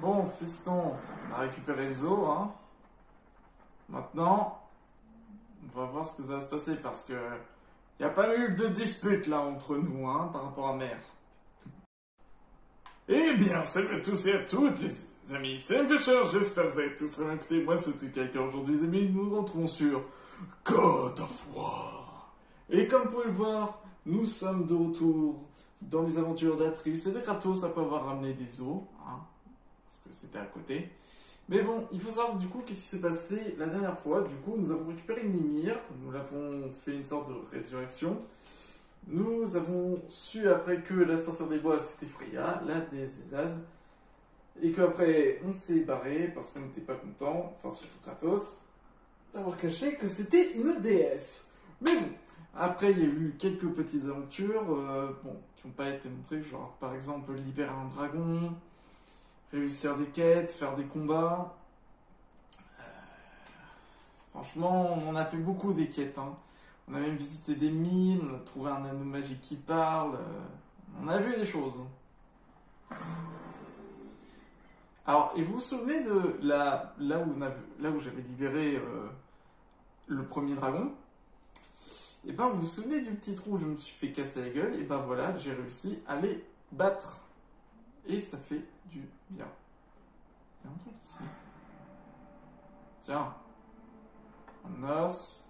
Bon, fiston, on a récupéré les os, hein. Maintenant, on va voir ce que ça va se passer parce que il n'y a pas eu de dispute là entre nous, hein, par rapport à Mère. Eh bien, salut à tous et à toutes les amis, c'est Fisher, j'espère que vous allez tous très bien. Écoutez, moi c'est Tuka, aujourd'hui les amis, nous nous retrouvons sur God of War. Et comme vous pouvez le voir, nous sommes de retour dans les aventures d'Atreus et de Kratos après avoir ramené des os, hein, parce que c'était à côté. Mais bon, il faut savoir du coup qu'est-ce qui s'est passé la dernière fois. Du coup, nous avons récupéré Mimir, nous l'avons fait une sorte de résurrection. Nous avons su après que la sorcière des bois c'était Freya, la déesse des As, et qu'après on s'est barré parce qu'on n'était pas content, enfin surtout Kratos, d'avoir caché que c'était une déesse. Mais bon, après il y a eu quelques petites aventures qui n'ont pas été montrées, genre par exemple libérer un dragon, réussir des quêtes, faire des combats. Franchement, on en a fait beaucoup des quêtes, hein. On a même visité des mines, on a trouvé un anneau magique qui parle, on a vu des choses. Alors, et vous vous souvenez de là où j'avais libéré le premier dragon? Et ben vous vous souvenez du petit trou où je me suis fait casser la gueule? Et ben voilà, j'ai réussi à les battre. Et ça fait du bien. Il y a un truc ici. Tiens. Un os.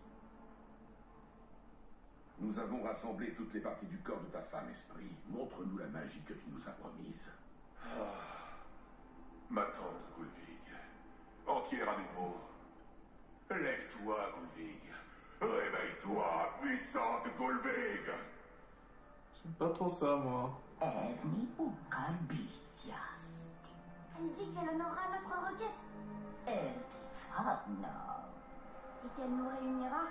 Nous avons rassemblé toutes les parties du corps de ta femme, esprit. Montre-nous la magie que tu nous as promise. Ma tante Gulvig, entière à nouveau. Lève-toi, Gulvig. Réveille-toi, puissante Gulvig. J'aime pas trop ça, moi. Evni Ukabicias. Elle dit qu'elle honorera notre requête Elfano. et qu'elle nous réunira.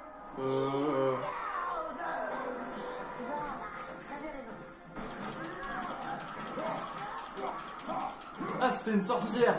T'avais raison. Ah, c'était une sorcière!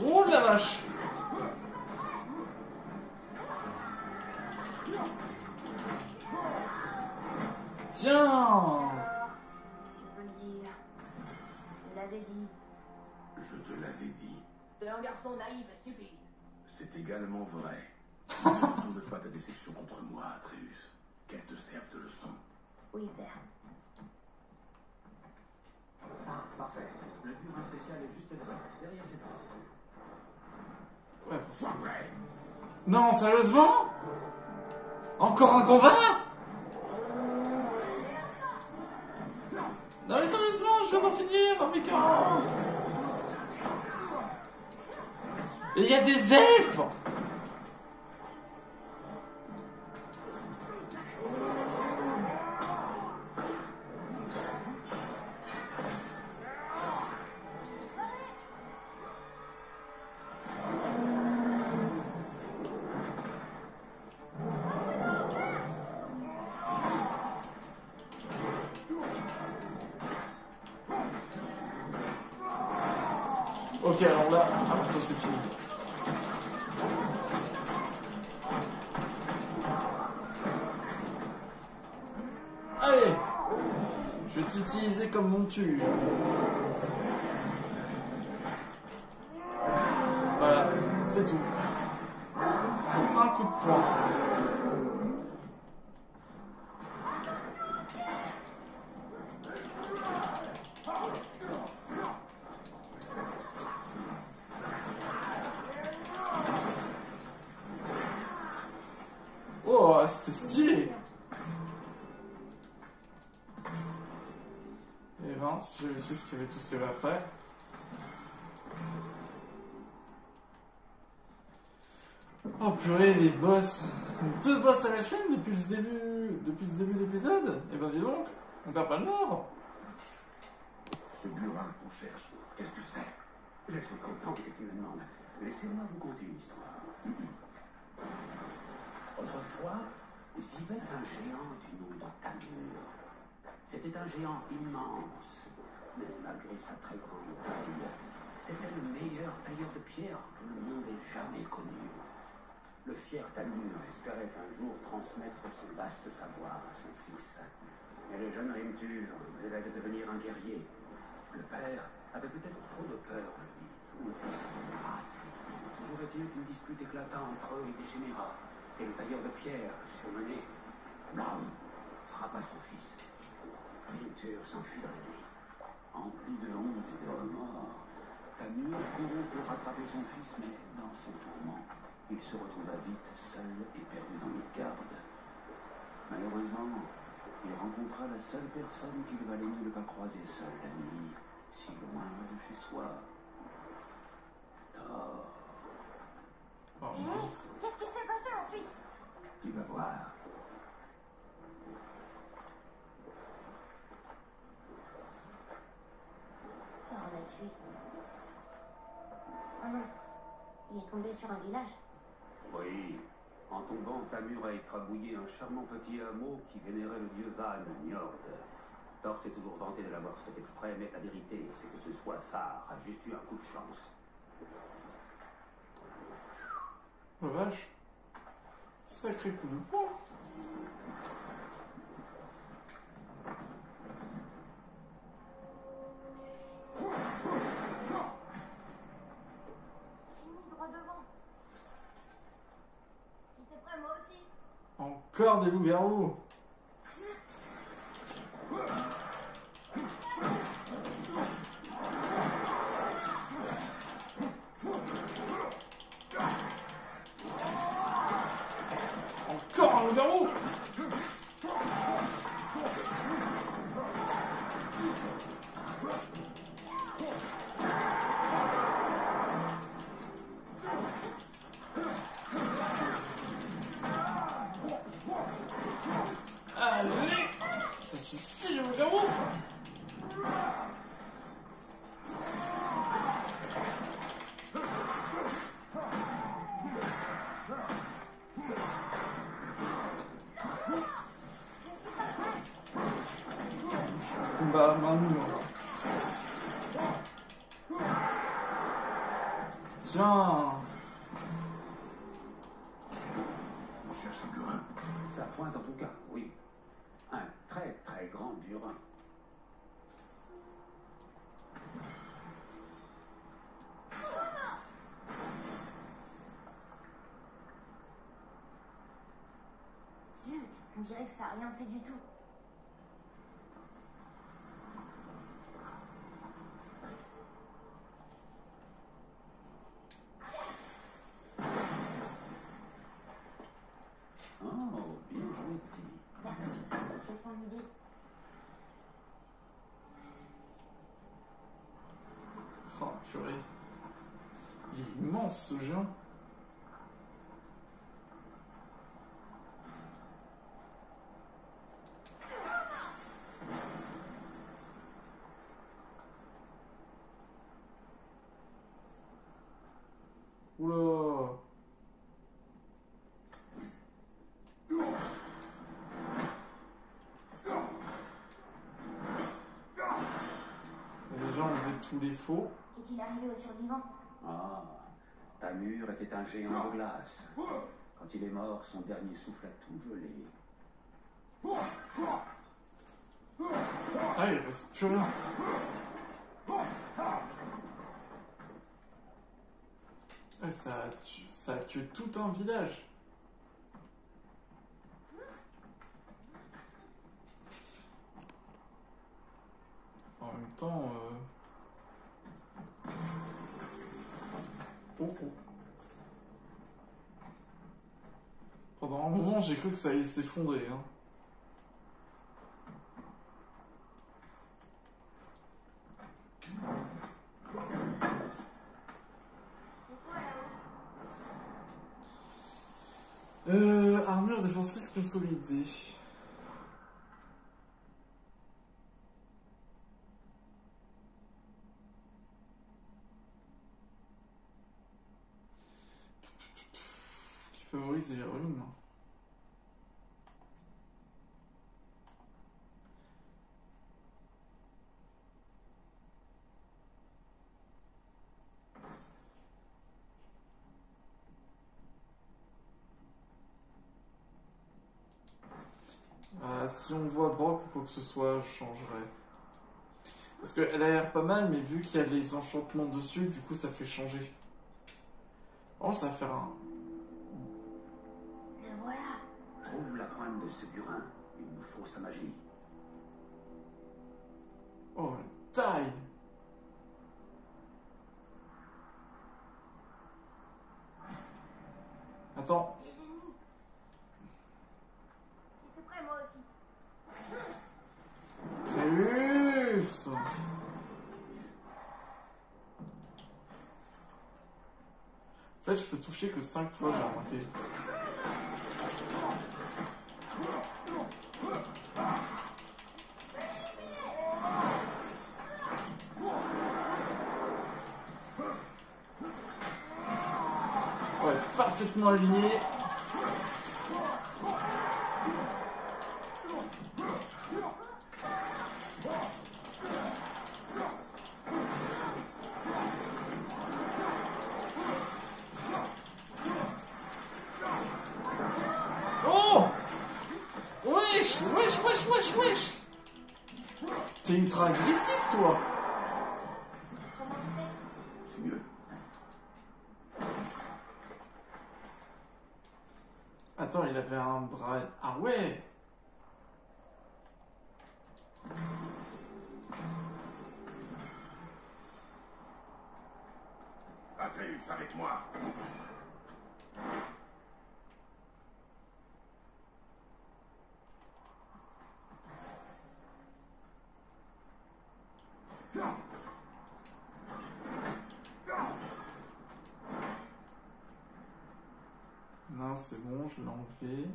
Oh la vache! Tiens! Tu peux le dire. Je l'avais dit. Je te l'avais dit. T'es un garçon naïf et stupide. C'est également vrai. Ne tourne pas ta déception contre moi, Atreus. Qu'elle te serve de leçon. Oui, père. Ah, parfait. Le bureau spécial est juste là, derrière ces portes. Ouais, Sois prêt. non, sérieusement? Encore un combat? Non mais sérieusement, je viens d'en finir avec un... Et il y a des elfes! Ok, alors là, ah, ça c'est fini. Allez, je vais t'utiliser comme monture. Voilà, c'est tout. Pour un coup de poing. Oh, c'était stylé. Et ben, si j'avais su ce qu'il y avait tout ce qu'il y avait après. Oh purée, les boss. 2 boss à la chaîne depuis le début. depuis ce début d'épisode. Et ben dis donc, on perd pas le nord. Ce burin qu'on cherche, qu'est-ce que c'est? Je suis content que tu me demandes. Laissez-moi vous conter une histoire. Autrefois, vivait un géant du nom de Tamur. C'était un géant immense, mais malgré sa très grande taille, c'était le meilleur tailleur de pierre que le monde ait jamais connu. Le fier Tamur espérait un jour transmettre son vaste savoir à son fils. Mais le jeune Rimtur rêvait de devenir un guerrier. Le père avait peut-être trop de peur en lui, ou le fils pas assez. Toujours est-il qu'une dispute éclata entre eux et dégénéra, et le tailleur de pierre, surmené Blam, frappa son fils. Rimtur s'enfuit dans la nuit. Empli de honte et de remords, Tamur courut pour rattraper son fils, mais dans son tourment, il se retrouva vite seul et perdu dans Midgard. Malheureusement, il rencontra la seule personne qu'il valait mieux ne pas croiser seul la nuit, si loin de chez soi. Thor. Oh, Et qu'est-ce qui s'est passé ensuite? Tu vas voir. Thor l'a tué. Oh non, il est tombé sur un village. Oui, en tombant, Tamur a écrabouillé un charmant petit hameau qui vénérait le dieu Van, Njord. Thor s'est toujours vanté de l'avoir fait exprès, mais la vérité, c'est que ce Thor a juste eu un coup de chance. oh vache. Sacré coup de poing. J'ai mis droit devant. Si t'es prêt, moi aussi. Encore des loups-garous. Encore un loup-garou. Allez, ça suffit le loup-garou. Bah maintenant. Tiens. On cherche un burin. Ça pointe en tout cas, oui. Un très très grand burin. Zut, on dirait que ça a rien fait du tout. Oh, bien joué, Timmy. Merci, c'est son idée. Oh purée. Il est immense ce géant. Oula. Il a déjà enlevé tous les faux. Qu'est-il arrivé aux survivants? Ah, Tamur était un géant de glace. Quand il est mort, son dernier souffle a tout gelé. Ah, il reste plus rien. Ouais, ça a tué tout un village. En même temps... Oh, oh. Pendant un moment, j'ai cru que ça allait s'effondrer. Hein. Armure défensive consolidée. favorise les runes. Si on voit Brock ou quoi que ce soit, je changerai. Parce qu'elle a l'air pas mal, mais vu qu'il y a les enchantements dessus, du coup ça fait changer. Oh, ça va faire un... Le voilà. Trouve la crâne de ce burin. Il nous faut sa magie. Oh, la taille! Attends. Les ennemis. C'était prêt, moi aussi. Tréus! En fait, je peux toucher que 5 fois, j'ai remarqué. Ouais, parfaitement aligné. Wesh. T'es ultra agressif, toi. Comment c'était? C'est mieux. Attends, il avait un bras... Ah ouais. Atreus, avec moi. Non, c'est bon, je l'ai enlevé.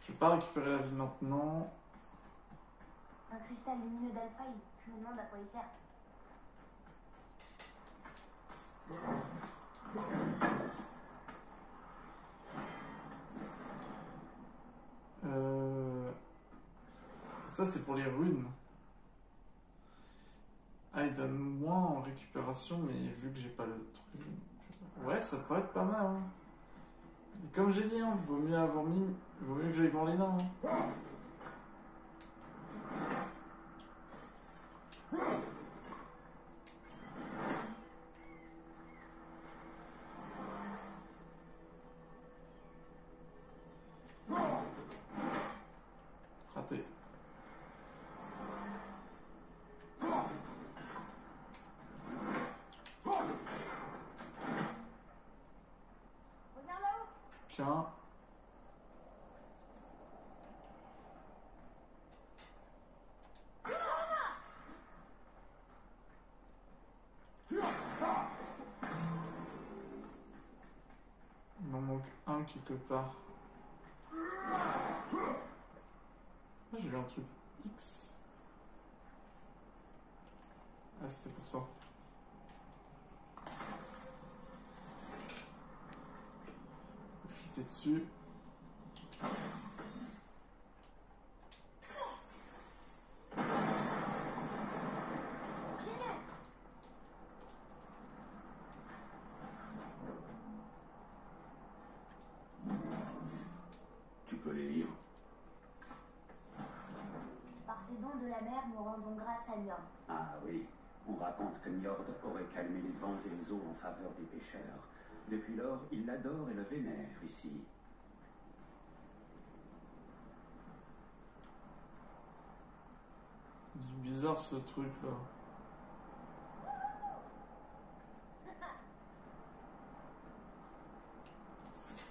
Je vais pas récupérer la vie maintenant. Un cristal lumineux d'alpha, je me demande à quoi il sert. Ça, c'est pour les runes. Ah, il donne moins en récupération, mais vu que j'ai pas le truc... Ouais, ça pourrait être pas mal. Hein. Mais comme j'ai dit, hein, vaut mieux avoir mis... Vaut mieux que j'aille voir les nains. Hein. Raté. Regarde là-haut. Qu'un. Il m'en manque un quelque part. Ah, j'ai eu un truc X. Ah, c'était pour ça. J'étais dessus. Génial. Tu peux les lire. Par ces dons de la mer, nous rendons grâce à Njord. Ah oui, on raconte que Njord aurait calmé les vents et les eaux en faveur des pêcheurs. Depuis lors, il l'adore et le vénère ici. C'est bizarre ce truc là.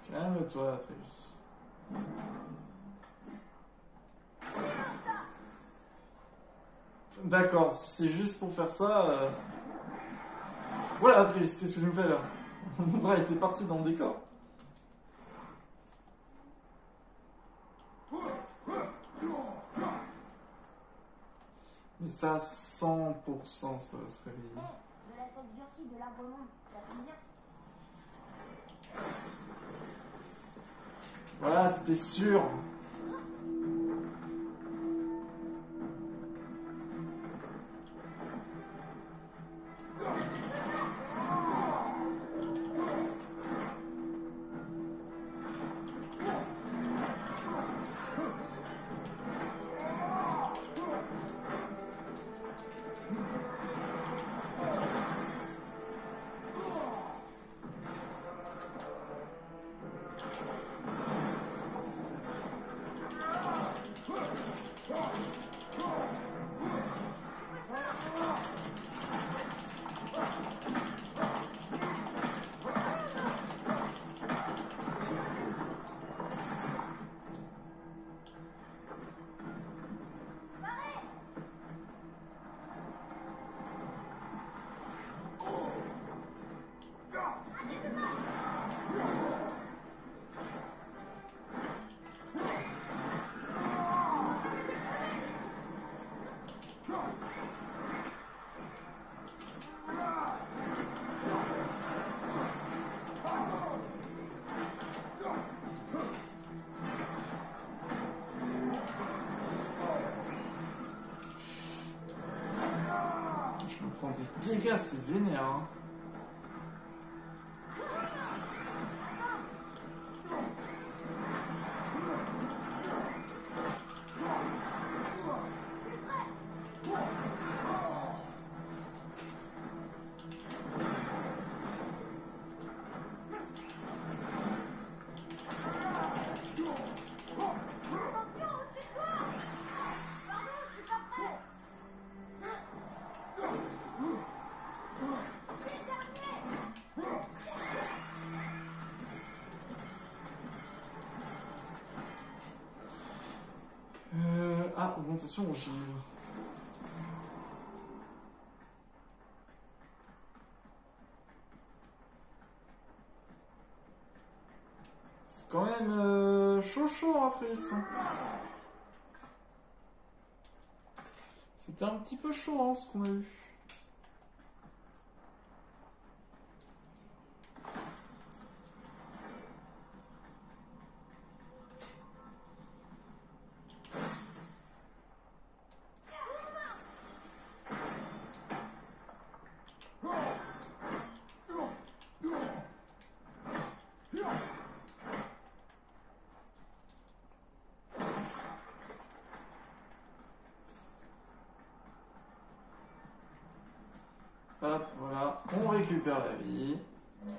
Calme-toi, Atreus. D'accord, si c'est juste pour faire ça. Voilà, Atreus, qu'est-ce que tu nous fais là? Mon bras était parti dans le décor. Mais ça, 100%, ça va se réveiller. De la sève durcie de l'arbre monde, ça tombe bien. Voilà, c'était sûr. Des dégâts, c'est vénère. Hein. Augmentation ogive. C'est quand même chaud Atreus. Hein. C'était un petit peu chaud hein, ce qu'on a eu. Hop, voilà, on récupère la vie. On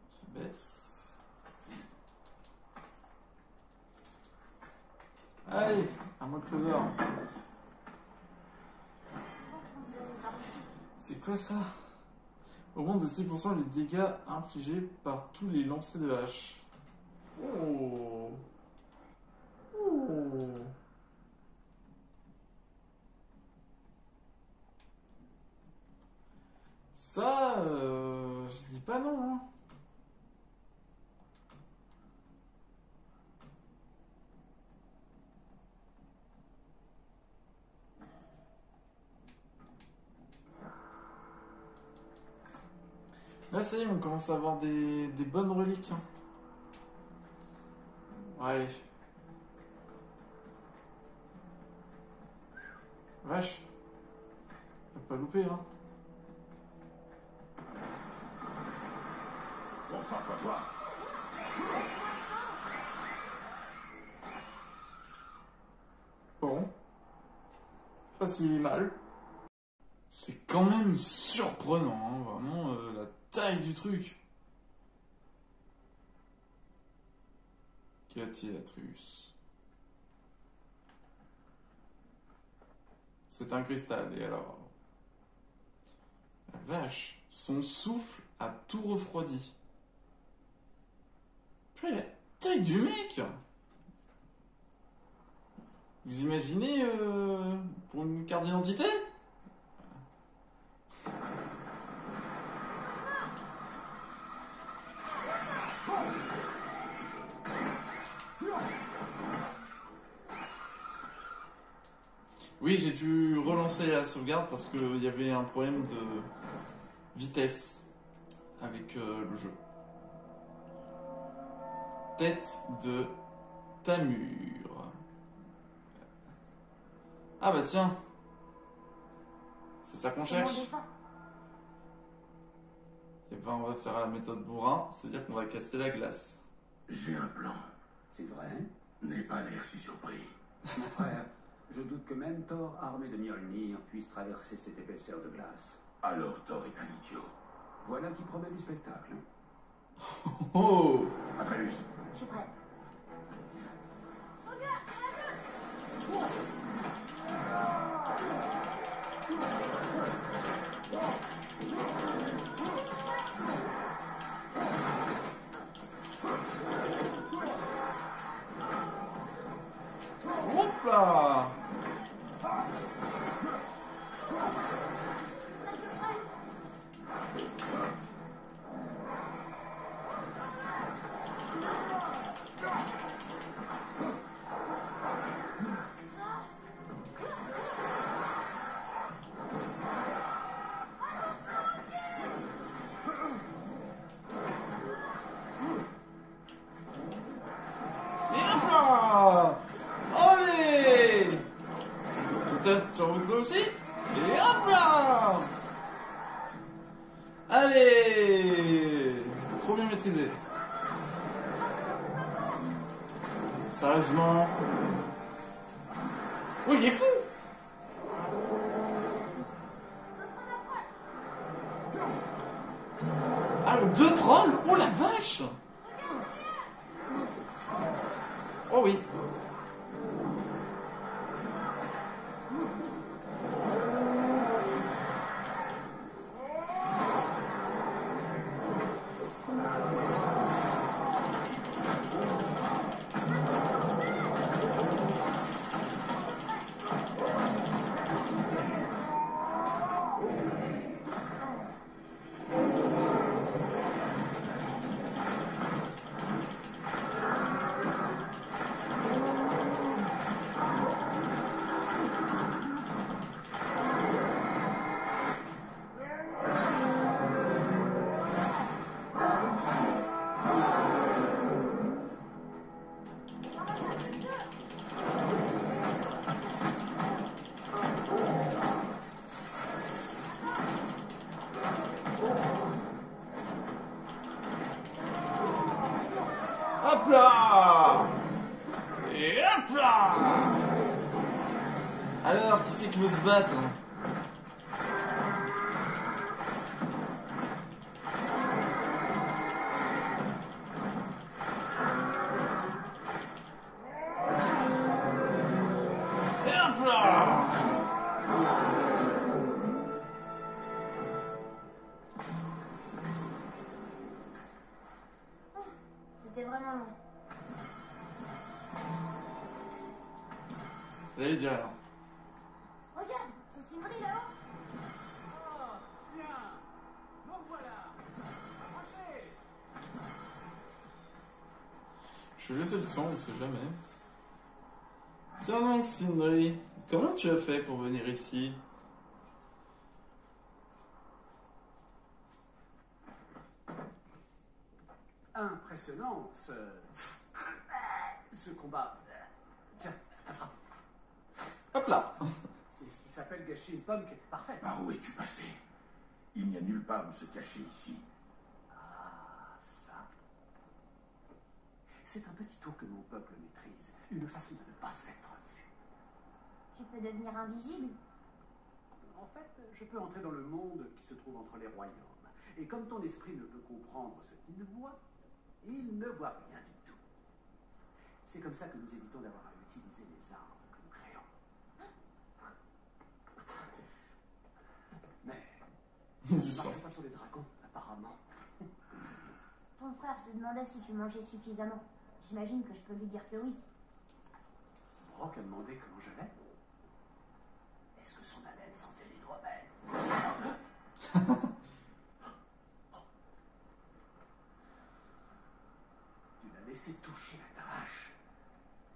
se baisse. Allez, un mot de clover. C'est quoi ça? Augmente de 6% les dégâts infligés par tous les lancers de hache. Oh. Oh. Ça, je dis pas non. Hein. Là, ça y est, on commence à avoir des bonnes reliques. Hein. Ouais. Vache. Faut pas louper, hein. Concentre-toi. Bon. Pas si mal. C'est quand même surprenant, hein, vraiment, la taille du truc. Qu'y a-t-il, Atreus? C'est un cristal, et alors? La vache, son souffle a tout refroidi. Puis la taille du mec! Vous imaginez pour une carte d'identité? Oui, j'ai dû relancer la sauvegarde parce qu'il y avait un problème de vitesse avec le jeu. tête de Tamur. Ah bah tiens. C'est ça qu'on Comment on cherche. descend? Et ben on va faire la méthode bourrin, c'est-à-dire qu'on va casser la glace. J'ai un plan. C'est vrai? N'aie pas l'air si surpris. Mon frère, je doute que même Thor, armé de Mjolnir, puisse traverser cette épaisseur de glace. Alors Thor est un idiot. Voilà qui promet du spectacle. Oh! Atreus, Je suis prête. Hop là! Et hop là! Allez! Tu en veux que ça aussi? Et hop là! Allez! Trop bien maîtrisé. Sérieusement? Oh, il est fou! Ah, le 2 trolls! Oh la vache! Oh oui. Hop là! Et hop là! Alors, qui c'est qui veut se battre? Et hop là! C'était vraiment long. Vous allez dire alors. Regarde, c'est Sindri là-haut. Je vais laisser le son, on sait jamais. Tiens donc, Sindri, comment tu as fait pour venir ici? Impressionnant, ce combat. Tiens, attrape. Hop là! C'est ce qui s'appelle gâcher une pomme qui était parfaite. par où es-tu passé? Il n'y a nulle part où se cacher ici. Ah, ça. C'est un petit tour que mon peuple maîtrise. Une façon de ne pas être vu. Tu peux devenir invisible. En fait, je peux entrer dans le monde qui se trouve entre les royaumes. Et comme ton esprit ne peut comprendre ce qu'il voit, il ne voit rien du tout. C'est comme ça que nous évitons d'avoir à utiliser les armes que nous créons. Mais Du ça ne sang. marche pas sur les dragons, apparemment. Ton frère se demandait si tu mangeais suffisamment. J'imagine que je peux lui dire que oui. Brock a demandé comment je vais. Est-ce que son haleine sentait l'hydromel? Tu l'as laissé toucher la tâche.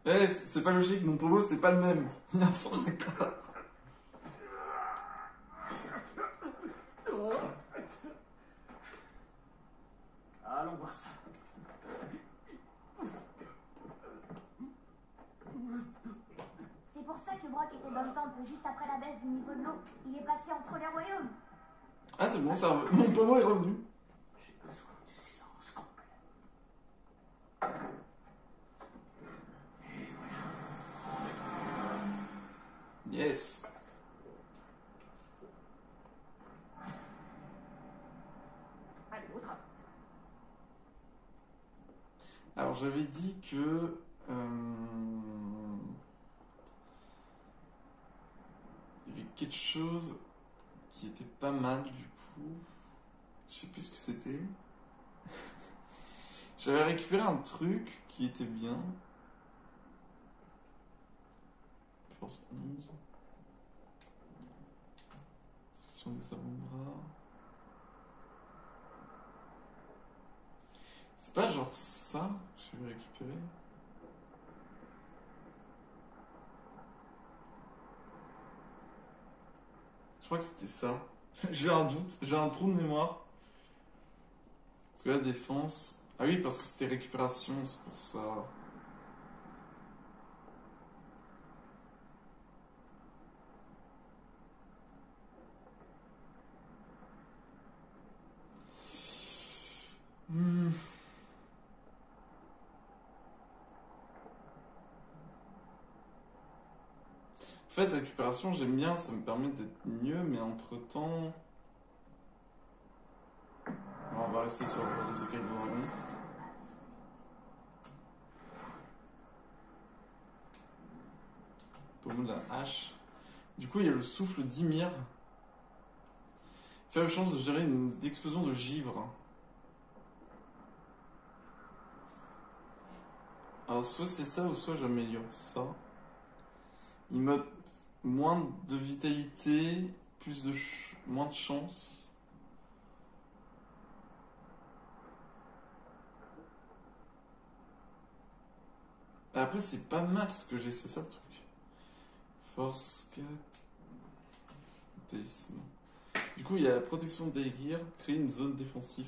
Eh, c'est pas logique, mon pommeau c'est pas le même. Il y a un fort accord. Allons voir ça. temple juste après la baisse du niveau de l'eau. Il est passé entre les royaumes. Ah, c'est bon, ça, mon pommeau est revenu. J'ai besoin du silence complet. Yes. Allez, au travail. Alors, j'avais dit que... il y avait quelque chose qui était pas mal, du coup. Je sais plus ce que c'était. J'avais récupéré un truc qui était bien. Force 11. Section des avant-bras. C'est pas genre ça que j'avais récupéré. Je crois que c'était ça. J'ai un doute, j'ai un trou de mémoire. Parce que la défense... Ah oui, parce que c'était récupération, c'est pour ça. En fait, récupération, j'aime bien, ça me permet d'être mieux, mais entre-temps... On va rester sur les écailles de dragon. Pommeau de la hache. Du coup, il y a le souffle d'Ymir. Faible chance de gérer une explosion de givre. Alors, soit c'est ça, ou soit j'améliore ça. Il mode moins de vitalité, plus de moins de chance. Après, c'est pas mal ce que j'ai, c'est ça le truc. Force 4. Talisman. Du coup, il y a la protection d'Aegir, créer une zone défensive.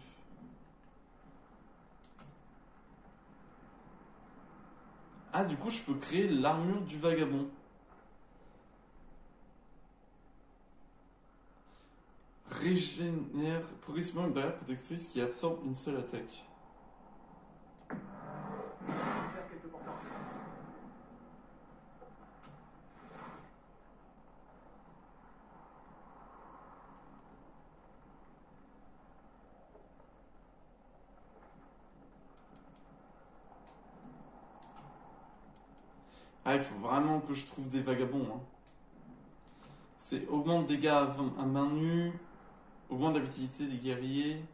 Ah, du coup, je peux créer l'armure du vagabond. Régénère progressivement une barrière protectrice qui absorbe une seule attaque. Faire quelques portants. Ah, il faut vraiment que je trouve des vagabonds. Hein. C'est augmente dégâts à main nue, augmente la vitalité des guerriers.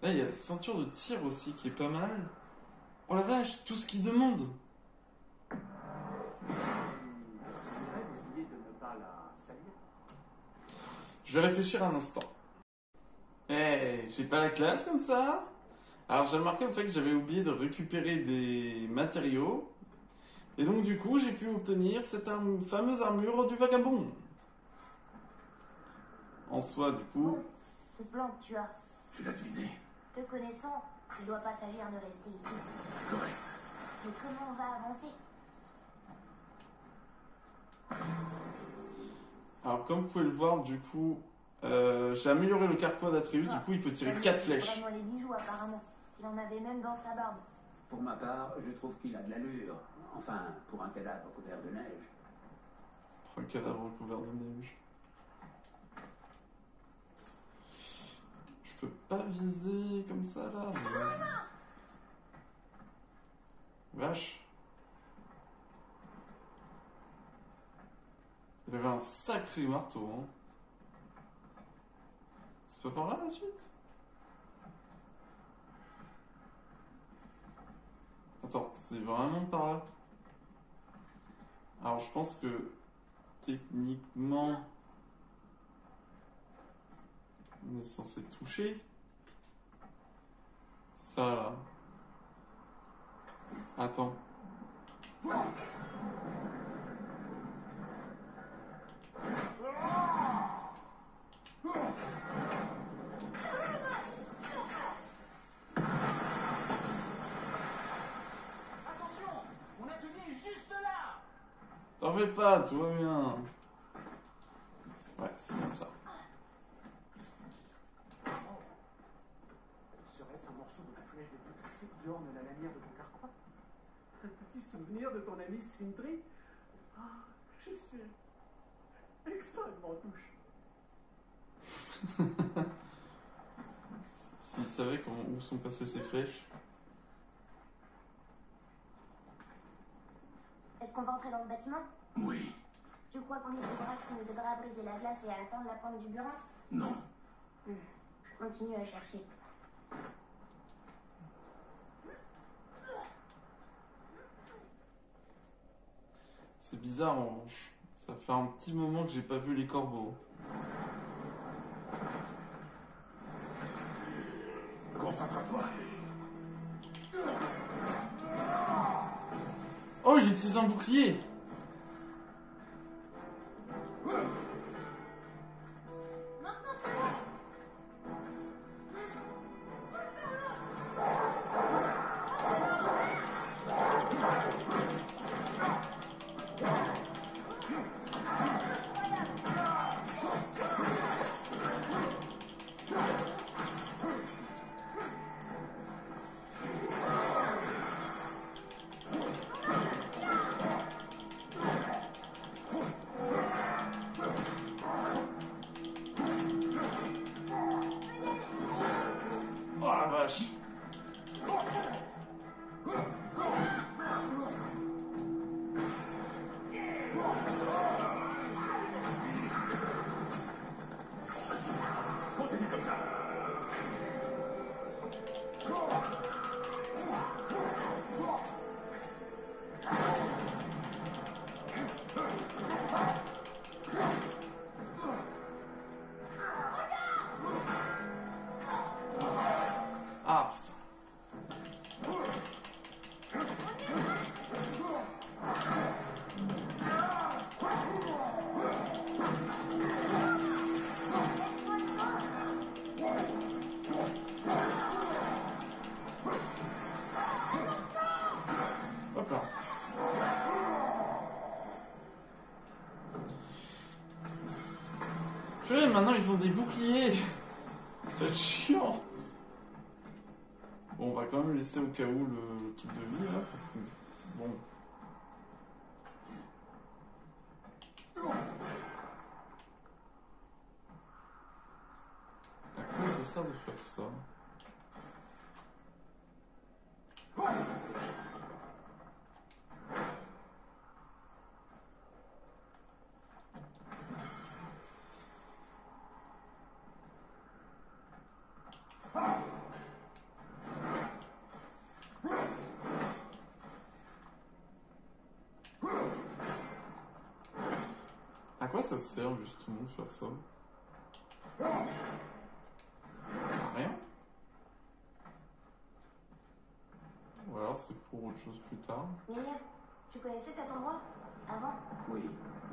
Là, il y a la ceinture de tir aussi qui est pas mal. Oh la vache, tout ce qu'il demande. Essayez de ne pas la salir. Je vais réfléchir un instant. J'ai pas la classe comme ça. Alors j'ai remarqué au fait que j'avais oublié de récupérer des matériaux. Et donc du coup j'ai pu obtenir cette fameuse armure du vagabond. En soi du coup... Bon, ce plan que tu as, Tu l'as deviné. te connaissant, il ne doit pas s'agir de rester ici. Correct. Mais comment on va avancer? Alors comme vous pouvez le voir du coup... j'ai amélioré le carquois d'Atreus, du coup il peut tirer 4 flèches. Vraiment les bijoux apparemment. Il en avait même dans sa barbe. Pour ma part, je trouve qu'il a de l'allure. Enfin, pour un cadavre couvert de neige. Un cadavre couvert de neige. Je peux pas viser comme ça là. Vache. Il avait un sacré marteau. Hein. C'est pas par là la suite? Attends, c'est vraiment par là. Alors je pense que techniquement on est censé toucher ça là. Attends. fais pas, tout va bien. Ouais, c'est bien ça. Serait-ce un morceau de la flèche de Boutrissé qui orne la lanière de ton carquois? Un petit souvenir de ton ami Sindri? Ah, je suis extrêmement touché. S'il savait où sont passées ces flèches. Est-ce qu'on va entrer dans ce bâtiment? Oui. Tu crois qu'on ouvre le bras qui nous aidera à briser la glace et à atteindre la pointe du burin? Non. Je continue à chercher. C'est bizarre en revanche. Ça fait un petit moment que j'ai pas vu les corbeaux. Concentre-toi. Oh, il utilise un bouclier! Oh la vache! Continue comme ça. Ah putain. Hop là. Purée, maintenant ils ont des boucliers. C'est chiant. Bon, on va quand même laisser au cas où le truc de vie là, parce que bon. À quoi ça sert de faire ça? À quoi ça sert justement de faire ça? À rien? Ou alors c'est pour autre chose plus tard? Mimir, tu connaissais cet endroit? Avant? Oui,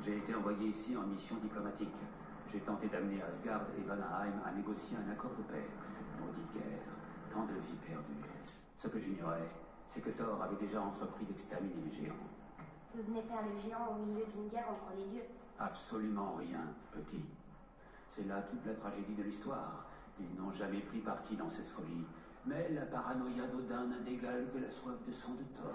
j'ai été envoyé ici en mission diplomatique. J'ai tenté d'amener Asgard et Vanaheim à négocier un accord de paix. Maudite guerre, tant de vies perdues. Ce que j'ignorais, c'est que Thor avait déjà entrepris d'exterminer les géants. Vous venez faire les géants au milieu d'une guerre entre les dieux. Absolument rien, petit. C'est là toute la tragédie de l'histoire. Ils n'ont jamais pris parti dans cette folie. Mais la paranoïa d'Odin n'a d'égal que la soif de sang de Thor.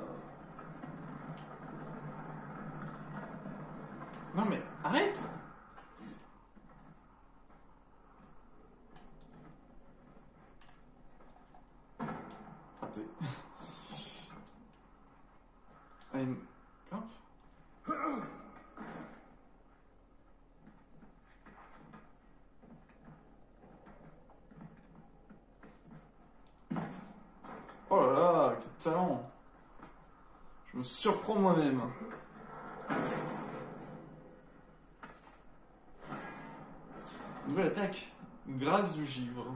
Non mais arrête! Raté. I'm... Hop. Oh là là, quel talent! Je me surprends moi-même. Nouvelle attaque. Grâce du givre.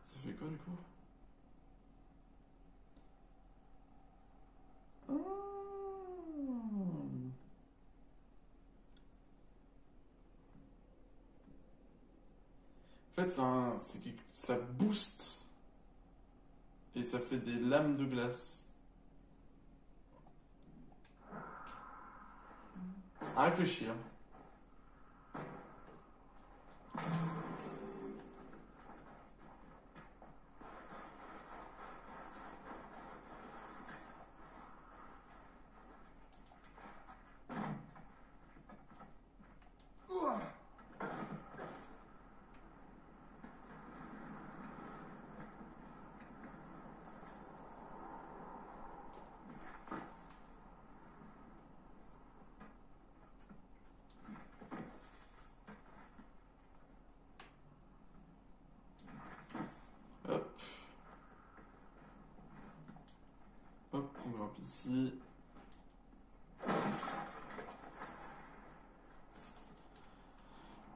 Ça fait quoi du coup? Ah. En fait, ça booste. Et ça fait des lames de glace. À réfléchir. Hop. Hop, on grimpe ici.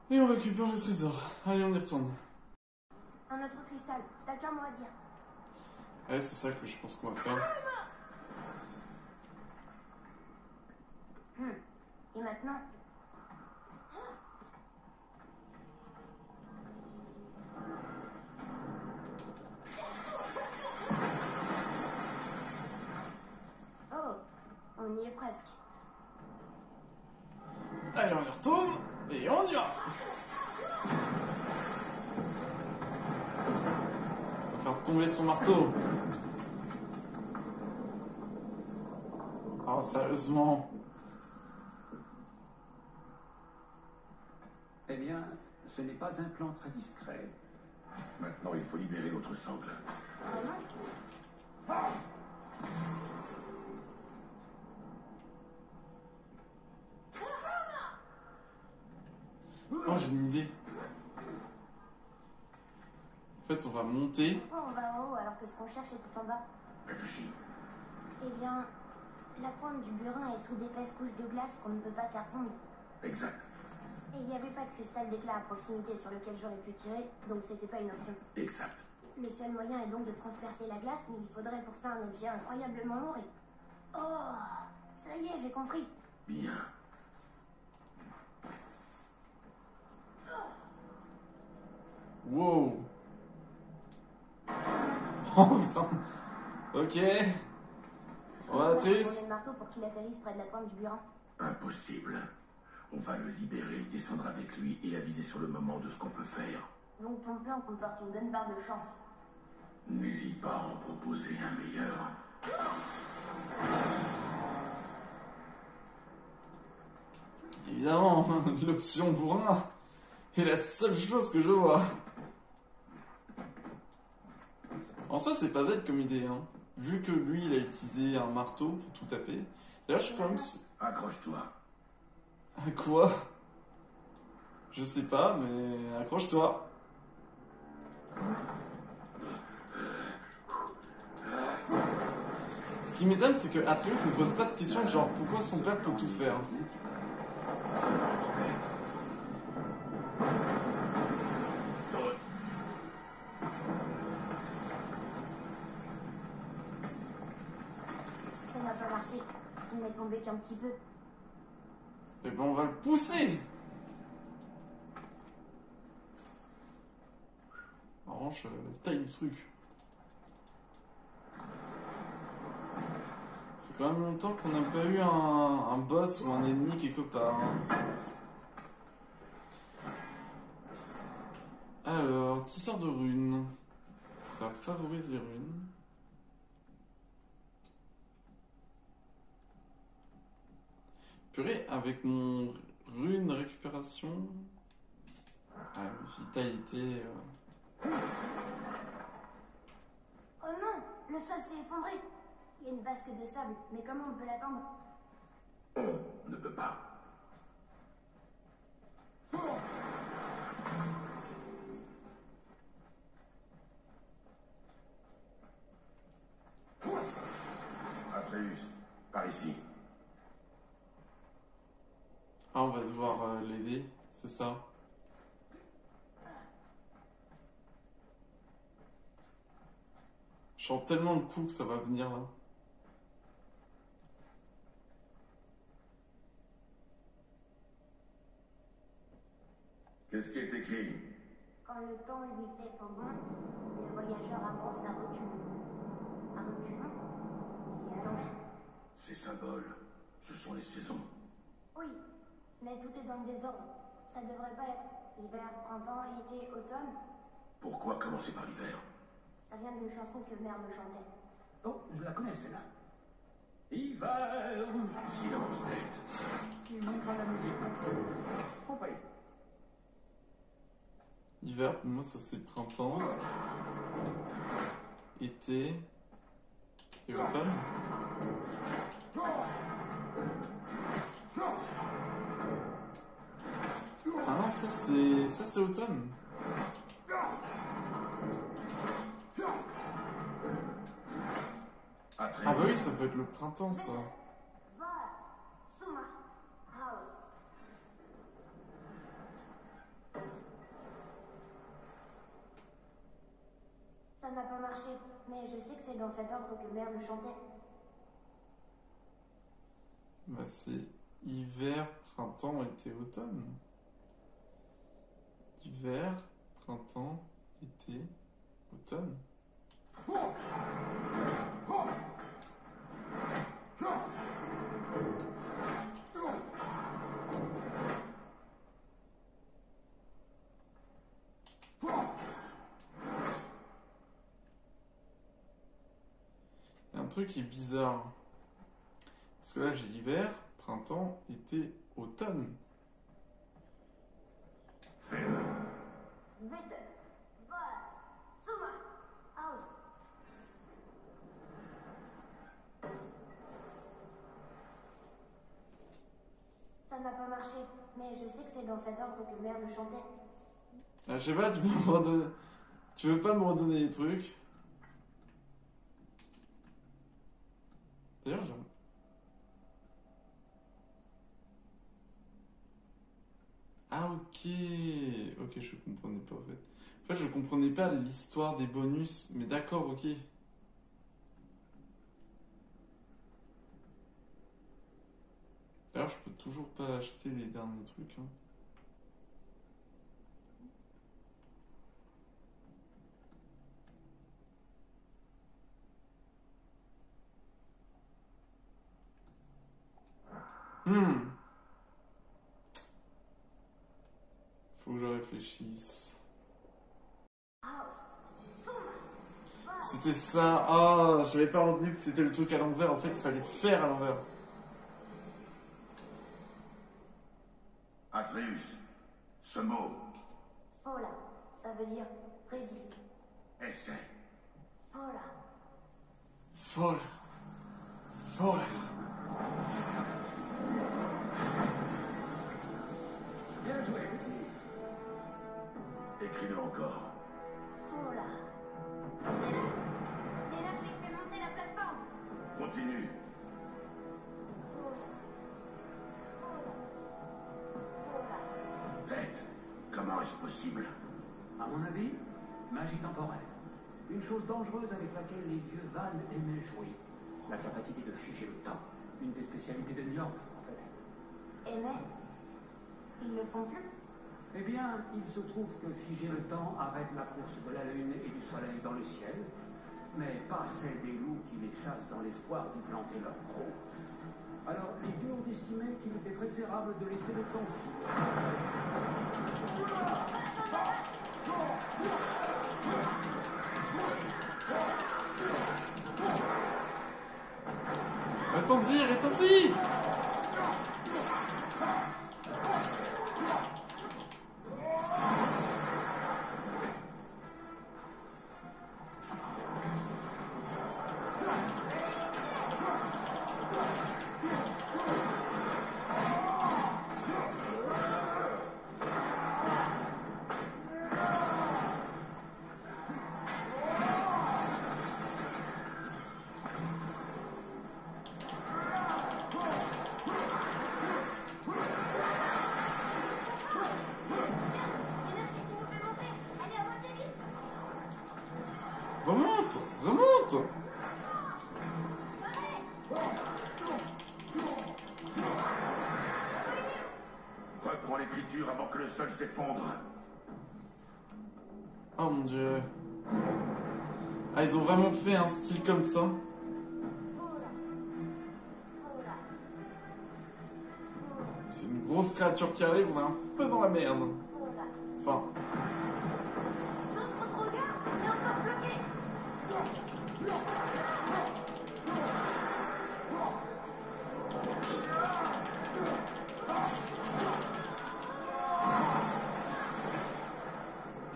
Et on récupère le trésor. Allez, on y retourne. Un autre cristal. T'as qu'un mot à dire. Ouais, c'est ça que je pense qu'on va faire. Et maintenant? Oh, on y est presque. Allez, on y retourne. Et on y va. On va faire tomber son marteau. Oh, sérieusement. Eh bien, ce n'est pas un plan très discret. Maintenant, il faut libérer l'autre sangle. Oh, j'ai une idée. En fait, on va monter. Pourquoi on va en haut alors que ce qu'on cherche est tout en bas? Réfléchis. Eh bien, la pointe du burin est sous d'épaisses couches de glace qu'on ne peut pas faire fondre. Exact. Et il n'y avait pas de cristal d'éclat à proximité sur lequel j'aurais pu tirer, donc c'était pas une option. Exact. Le seul moyen est donc de transpercer la glace, mais il faudrait pour ça un objet incroyablement lourd et... Oh, ça y est, j'ai compris. Bien. Wow. Oh putain. Ok. On va Tourner Triss. le marteau pour qu'il atterrisse près de la pointe du burin. Impossible. On va le libérer, descendre avec lui et aviser sur le moment de ce qu'on peut faire. Donc ton plan comporte une bonne part de chance. N'hésite pas à en proposer un meilleur. Évidemment, l'option bourrin est la seule chose que je vois. En soi, c'est pas bête comme idée, hein. Vu que lui, il a utilisé un marteau pour tout taper. D'ailleurs, je suis quand même... Accroche-toi. À quoi? Je sais pas, mais accroche-toi. Ce qui m'étonne, c'est que Atreus ne pose pas de questions genre pourquoi son père peut tout faire. Ça n'a pas marché. Il n'est tombé qu'un petit peu. Et ben on va le pousser. En revanche, la taille du truc. Ça fait quand même longtemps qu'on n'a pas eu un boss ou un ennemi quelque part. Hein. Alors, tisseur de runes. Ça favorise les runes. Purée, avec mon rune récupération. Ah, vitalité. Oh non, le sol s'est effondré. Il y a une vasque de sable, mais comment on peut l'attendre? On ne peut pas. Atreus, par ici. Ah, on va devoir l'aider, c'est ça. Je sens tellement le coup que ça va venir là. Qu'est-ce qui est écrit? Quand le temps lui fait faux bon, le voyageur avance à reculons. À reculons? C'est à l'envers. Ces symboles, ce sont les saisons. Oui, Mais tout est dans le désordre. Ça devrait pas être hiver, printemps, été, automne. Pourquoi commencer par l'hiver? Ça vient d'une chanson que mère me chantait. Oh, je la connais celle-là. Hiver. Silence, tête. Il manque pas la musique. Compris. Hiver, pour moi, ça c'est printemps, été et automne. Ah non, ça c'est automne. Atreus. Ah bah oui, ça peut être le printemps, ça. Voilà. Suma. House. Ça n'a pas marché, mais je sais que c'est dans cet ordre que mère me chantait. Bah c'est hiver, printemps, été, automne. Hiver, printemps, été, automne. Il y a un truc qui est bizarre. Parce que là j'ai hiver, printemps, été, automne. Fais-le. Vite. Voilà. Suma. House. Ça n'a pas marché, mais je sais que c'est dans cet ordre que mère me chantait. Ah, je sais pas, tu peux me redonner... Tu veux pas me redonner les trucs? D'ailleurs, j'aime... Ah, ok. Ok, je comprenais pas, en fait. En fait, je comprenais pas l'histoire des bonus, mais d'accord, ok. D'ailleurs, je peux toujours pas acheter les derniers trucs, hein. Faut que je réfléchisse. C'était ça. Ah, j'avais pas retenu que c'était le truc à l'envers. En fait, il fallait faire à l'envers. Atreus. Ce mot. Fola. Ça veut dire résiste. Essaie. Fola. Folle. Folle. Bien joué. Écris-le encore. Fola. L'énergie fait monter la plateforme. Continue. Tête. Comment est-ce possible? À mon avis, magie temporelle. Une chose dangereuse avec laquelle les vieux Van aimaient jouer. La capacité de figer le temps. Une des spécialités de Niort, en fait. Et mais, ils le font plus. Eh bien, il se trouve que figer le temps arrête la course de la Lune et du Soleil dans le ciel, mais pas celle des loups qui les chassent dans l'espoir d'y planter leur croc. Alors, les dieux ont estimé qu'il était préférable de laisser le temps filer. Attendez, attendez! L'énergie qui nous fait monter, elle est à moitié vide. Remonte! Remonte! Reprends l'écriture avant que le sol s'effondre. Oh mon dieu. Ah, ils ont vraiment fait un style comme ça. C'est une grosses créatures qui arrivent, on est un peu dans la merde. Enfin... Notre regard est encore bloqué.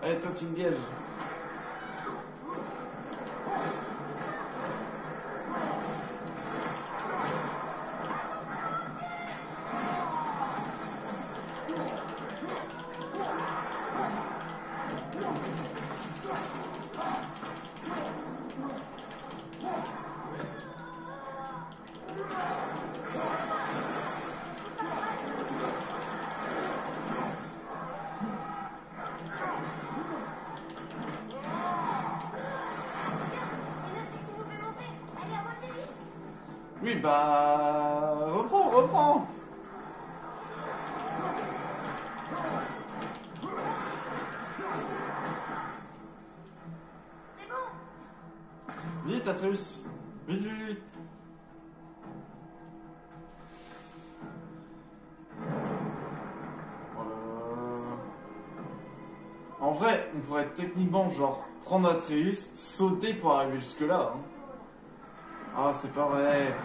Allez, toi tu me gages. L'énergie qui nous fait monter, elle est à moitié vide. Oui, bah... Reprends. C'est bon. Vite, Atreus. Vite. En vrai, on pourrait techniquement, genre, prendre Atreus, sauter pour arriver jusque-là. Hein. Ah, c'est pas vrai.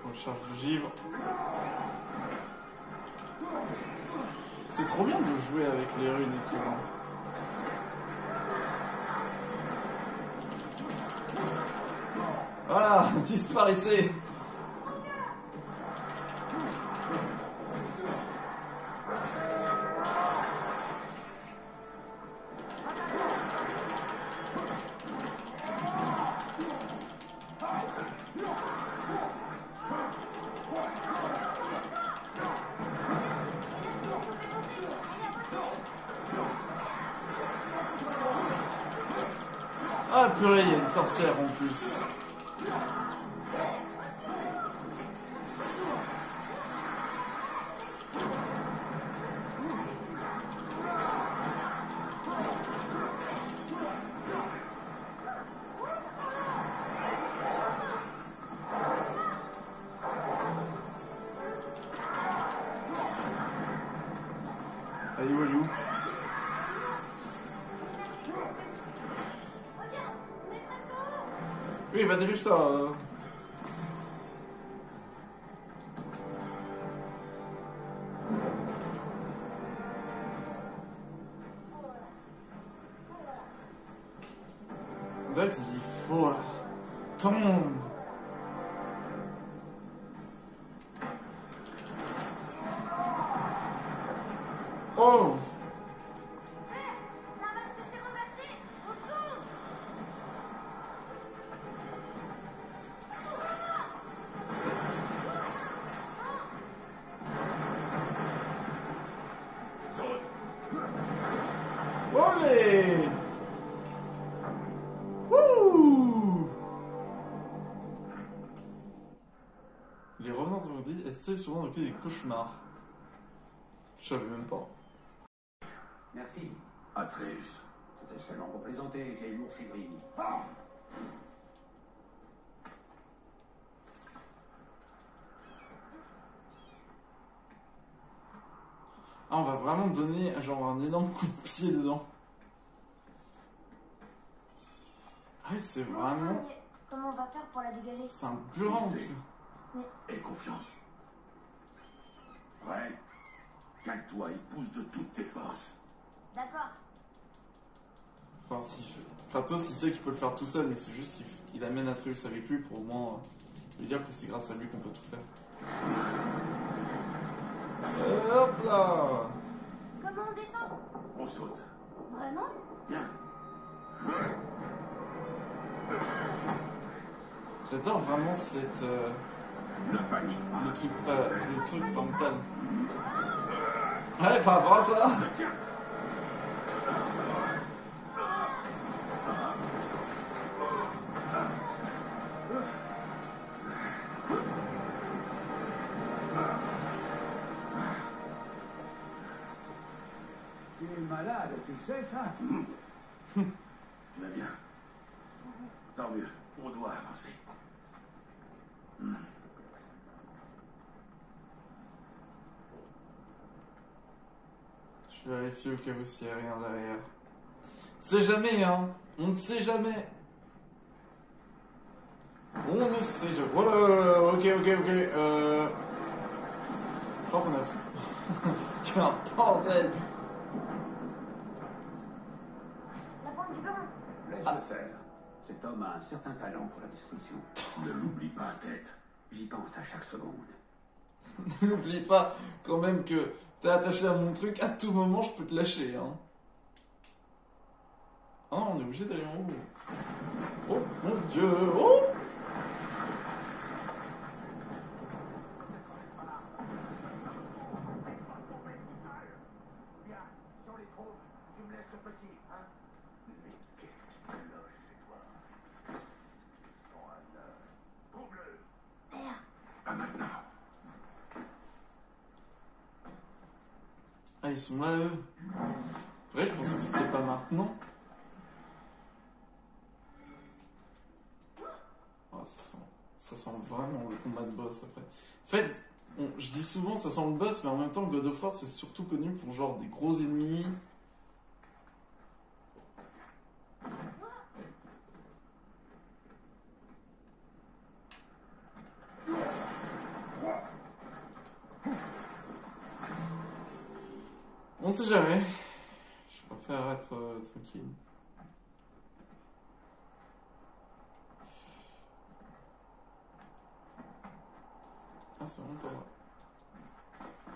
On charge du givre. C'est trop bien de jouer avec les runes et tout. Hein. Voilà, disparaissez. Ah purée, il y a une sorcière en plus. Allez, Walou. Oui, bah dépêche-toi. En fait, il faut là. Tombe. Oh. La vasque s'est renversée. On tombe. Olé. Wouh. Les revenants dit essaient souvent de créer des cauchemars. Je savais même pas. Merci. Atreus. C'était seulement pour plaisanter, vieille ours aigrie. Ah, on va vraiment donner genre un énorme coup de pied dedans. Ah, c'est vraiment... Comment on va faire pour la dégager? C'est un burin. Aie confiance. Ouais. Cale-toi et pousse de toutes tes forces. D'accord. Enfin, si Kratos, il sait qu'il peut le faire tout seul, mais c'est juste qu'il amène Atreus avec lui pour au moins lui dire que c'est grâce à lui qu'on peut tout faire. Hop là. Comment on descend? On saute. Vraiment? Viens. J'adore vraiment cette... Ne panique pas. le truc mental. Ouais, par rapport à ça. Tiens. Tu es malade, Tu sais ça? Tu vas bien? Tant mieux. On doit avancer. Je vérifie au cas où s'il n'y a rien derrière. On ne sait jamais, hein. On ne sait jamais. On ne sait jamais. Oh là là, ok. Je crois qu'on a foutu un bordel. La pointe du bureau. Laisse-le faire. Cet homme a un certain talent pour la destruction. Ne l'oublie pas, tête. J'y pense à chaque seconde. N'oublie pas quand même que t'es attaché à mon truc, à tout moment je peux te lâcher, hein. Ah, on est obligé d'aller en haut. Oh mon dieu, oh! Bien, si on les trouve, tu me laisses ce petit, hein? Mais qu'est-ce que tu loges chez toi? Trouve-le. Père, Pas maintenant. Ah, ils sont là, eux. Vrai, je pensais que c'était pas maintenant. Oh, ça sent vraiment le combat de boss après. En fait, je dis souvent ça sent le boss, mais en même temps, God of War c'est surtout connu pour genre des gros ennemis. On ne sait jamais. Je préfère être tranquille. Ah, c'est vraiment pas vrai.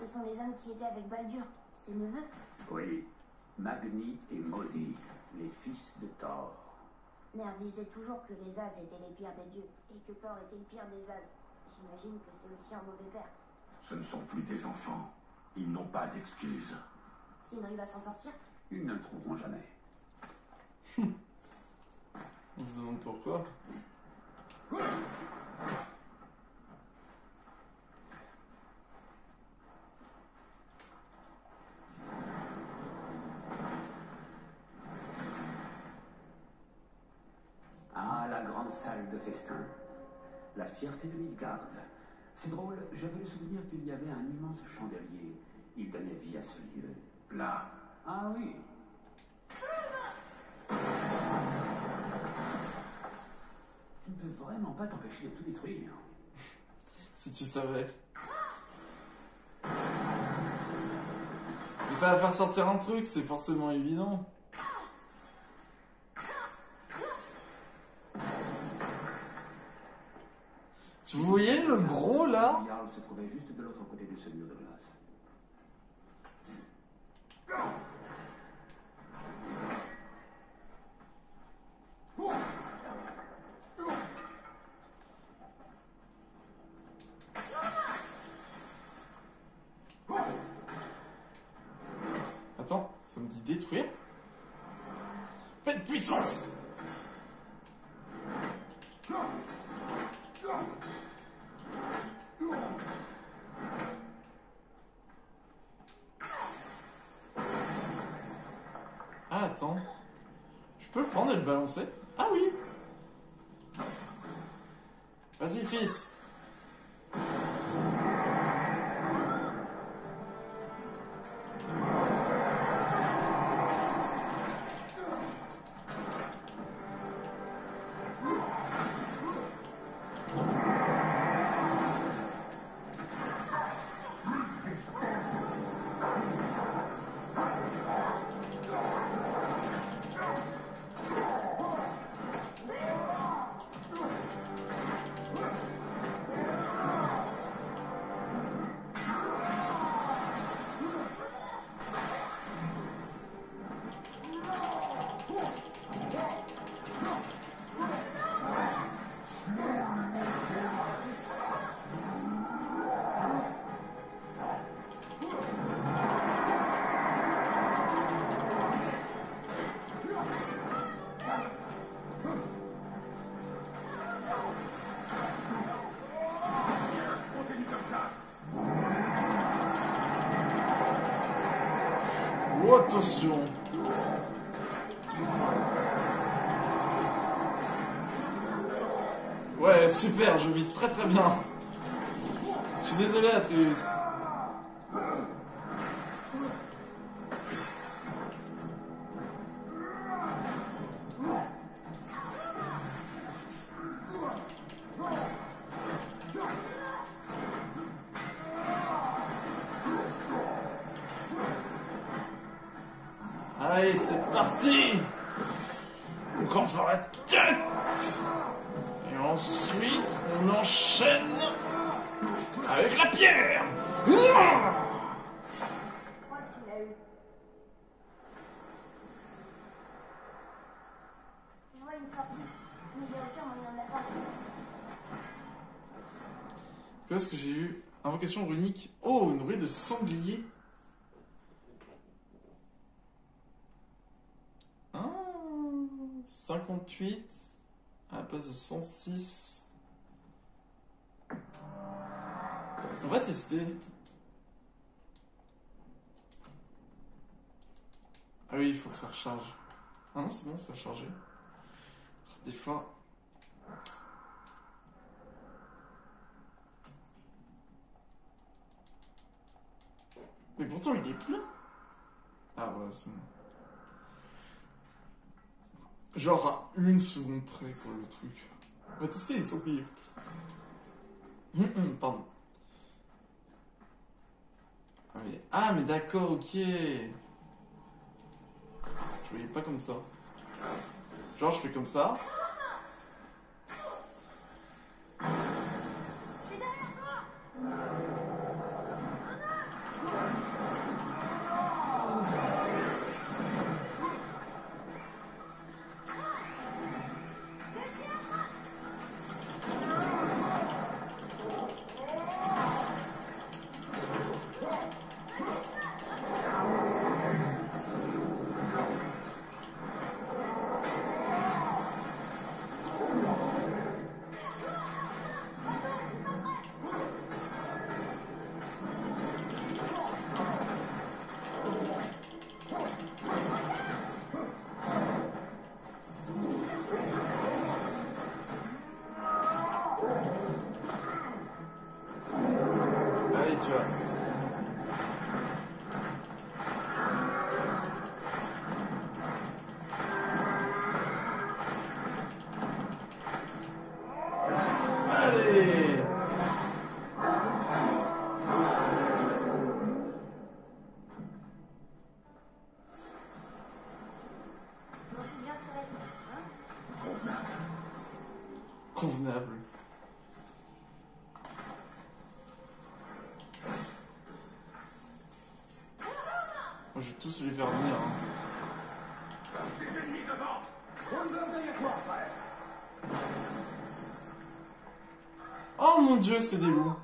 ce sont les hommes qui étaient avec Baldur, ses neveux. Oui. Magni et Maudit, les fils de Thor. Mère disait toujours que les As étaient les pires des dieux, et que Thor était le pire des As. J'imagine que c'est aussi un mauvais père. Ce ne sont plus des enfants. Ils n'ont pas d'excuses. Sinon il va s'en sortir. Ils ne le trouveront jamais. On se demande pourquoi. Ah, la grande salle de festin. La fierté de Midgard. C'est drôle, j'avais le souvenir qu'il y avait un immense chandelier. Il donnait vie à ce lieu. Là, Ah oui. Tu ne peux vraiment pas t'empêcher de tout détruire. Si tu savais. Mais ça va faire sortir un truc, c'est forcément évident. Tu voyais le gros là? Jarl se trouvait juste de l'autre côté de ce mur de glace. Attends, ça me dit détruire? Pas de puissance! Ah, attends. Je peux le prendre et le balancer? Ah oui! Vas-y, fils! Oh, attention! Ouais, super, je vise très très bien. Je suis désolé, Atreus. Allez, c'est parti. On commence par la tête. Et ensuite, on enchaîne avec la pierre. Je crois que tu l'as eu. Je vois une sortie, mais il y a aucun moyen de la passer. Qu'est-ce que j'ai eu? Invocation runique. Oh, une ruée de sanglier. Ah, 58 à la place de 106. On va tester. Ah oui, il faut que ça recharge. Ah non, c'est bon, ça a chargé. Des fois... Mais pourtant, il est plein. Ah voilà, c'est bon. Genre à une seconde près, quoi, le truc. On va tester les sangliers. Pardon. Ah, mais d'accord, ok. Je voyais pas comme ça. Genre, je fais comme ça. Allez, tu vois. Allez. Je m'en suis bien tiré, hein? Convenable. Moi, je vais tous les faire venir. Hein. Des ennemis devant. Rondeur derrière toi, frère. Oh mon dieu, c'est des loups.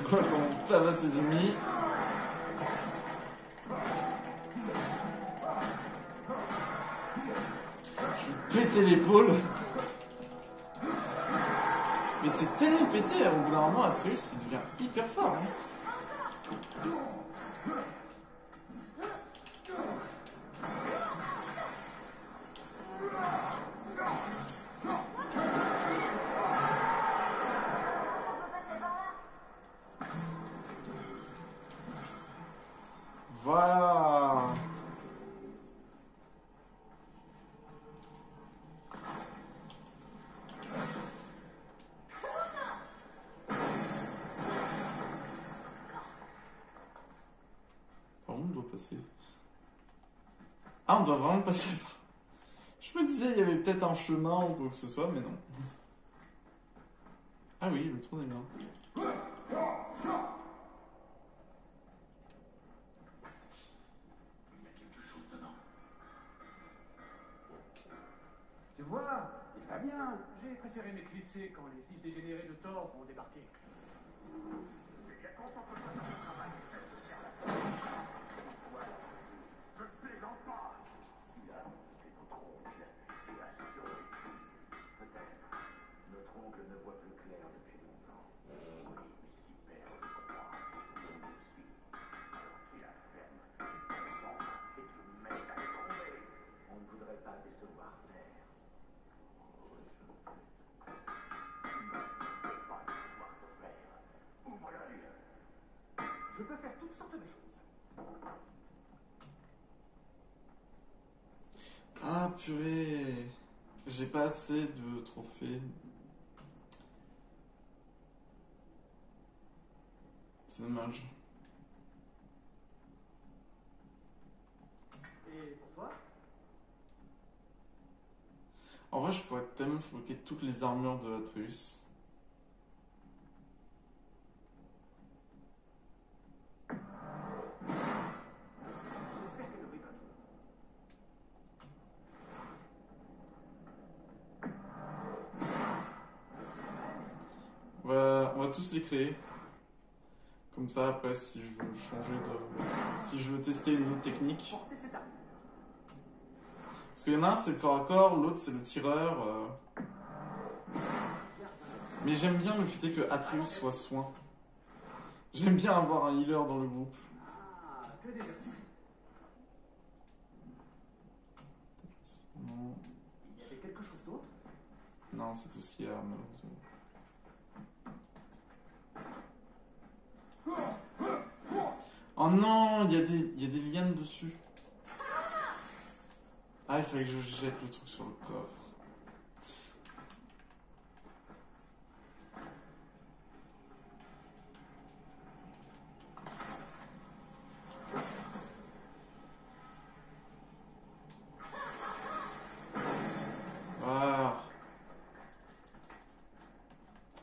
Quoi, comment on tabasse ses ennemis. Je vais péter l'épaule. Mais c'est tellement pété, au bout d'un moment, Atreus, il devient hyper fort. Hein. Voilà. Par où on doit passer? Ah, on doit vraiment passer par... Je me disais, il y avait peut-être un chemin ou quoi que ce soit, mais non. Ah oui, le trou est bien. Tu vois, Très bien. J'ai préféré m'éclipser quand les fils dégénérés de Thor ont débarqué. Ne plaisante pas. Il a monté notre oncle et a survécu. Peut-être. Notre oncle ne voit plus clair depuis longtemps. Oui, s'y perd le croix. Nous aussi. Alors qu'il la ferme, qu'il concentre et qu'il m'aide à le trouver. On ne voudrait pas décevoir Père. Oh, je ne peux pas décevoir ton père. Ouvre l'œil. Je peux faire toutes sortes de choses. Ah purée, j'ai pas assez de trophées. C'est dommage. Et pour toi? En vrai, je pourrais tellement fabriquer toutes les armures de Atreus. J'espère qu'elle ne brille pas trop. On va tous les créer. Comme ça, après, si je veux changer de... Si je veux tester une autre technique. Portez cette armure. Parce qu'il y en a un, c'est le corps à corps, l'autre, c'est le tireur. Mais j'aime bien le fait que Atreus soit soin. J'aime bien avoir un healer dans le groupe. Ah, que désires-tu? Non, Il y avait quelque chose d'autre? non, c'est tout ce qu'il y a, malheureusement. Oh non, il y a des lianes dessus. Ah, il fallait que je jette le truc sur le coffre. Voilà.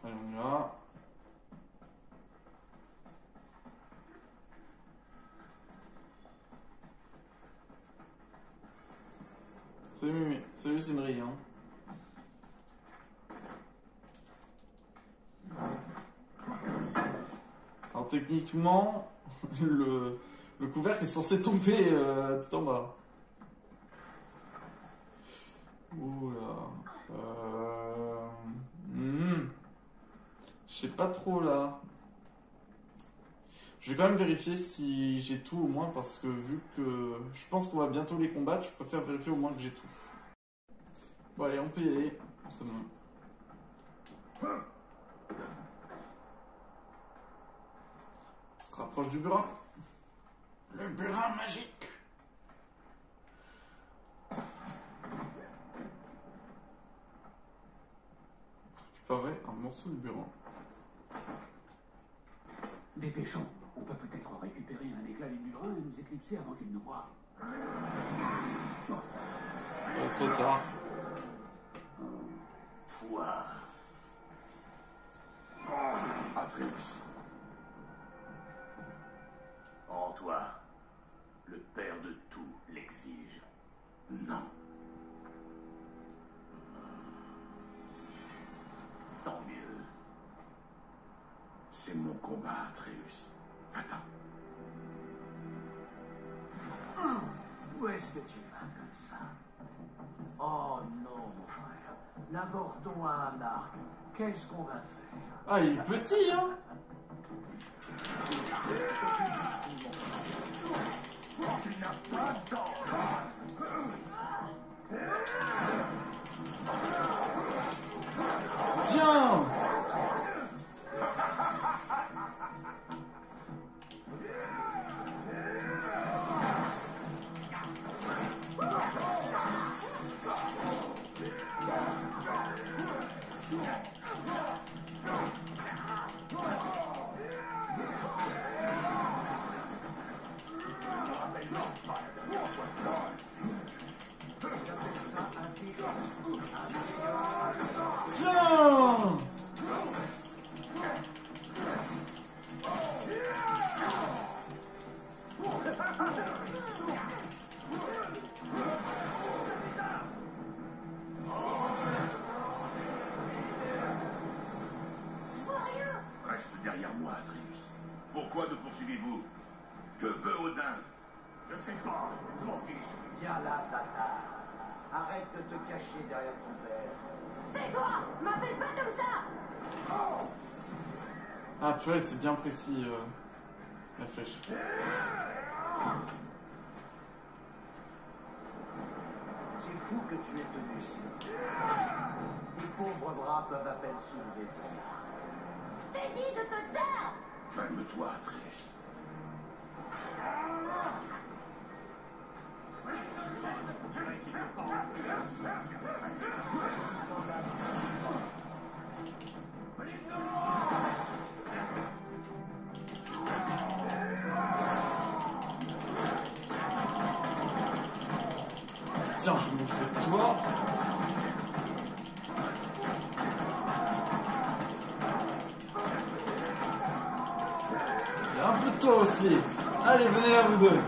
Allez, on y va. Salut Mimi, salut Cédric. Hein. Alors techniquement, le couvercle est censé tomber tout en bas. Oula. Je sais pas trop là. Je vais quand même vérifier si j'ai tout au moins parce que vu que je pense qu'on va bientôt les combattre, je préfère vérifier au moins que j'ai tout. Bon allez, on peut y aller. C'est bon. On se rapproche du burin. Le burin magique. Récupérer un morceau de burin. Dépêchons. On peut peut-être récupérer un éclat du burin et nous éclipser avant qu'il nous voie. Trop tard. Toi. Atreus. En toi, le père de tout l'exige. Non. Tant mieux. C'est mon combat, Atreus. Va-t'en. Où est-ce que tu vas comme ça? Oh non, mon frère. L'abordons à un arc. Qu'est-ce qu'on va faire? Ah, il est petit, hein. Tu n'as pas de temps. Tiens. Atreus. Pourquoi nous poursuivez-vous? Que veut Odin? Je sais pas, je m'en fiche. Viens là, bâtard. Arrête de te cacher derrière ton père. Tais-toi! M'appelle pas comme ça! Ah purée, c'est bien précis, la flèche. C'est fou que tu aies tenu ici. Tes pauvres bras peuvent à peine soulever ton arme. Je t'ai dit de te taire! Calme-toi, Atreus. Tiens, je vais m'occuper de toi. Et un peu de toi aussi. Allez, venez là, vous deux.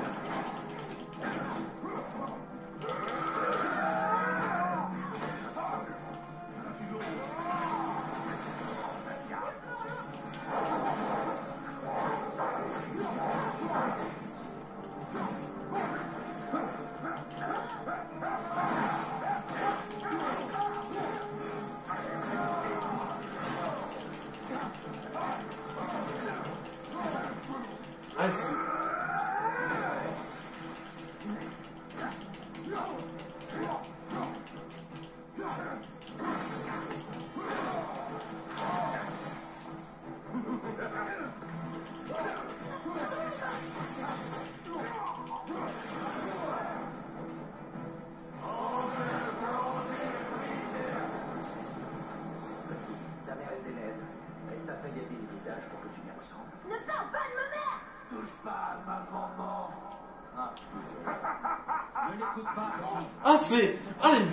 Ah, c'est... Ta mère était laide. Elle t'a taillé le visage pour que tu m'y ressembles. Ne parle pas de ma mère! Touche pas à ma maman. Ne l'écoute pas. Ah, c'est... Ah, les...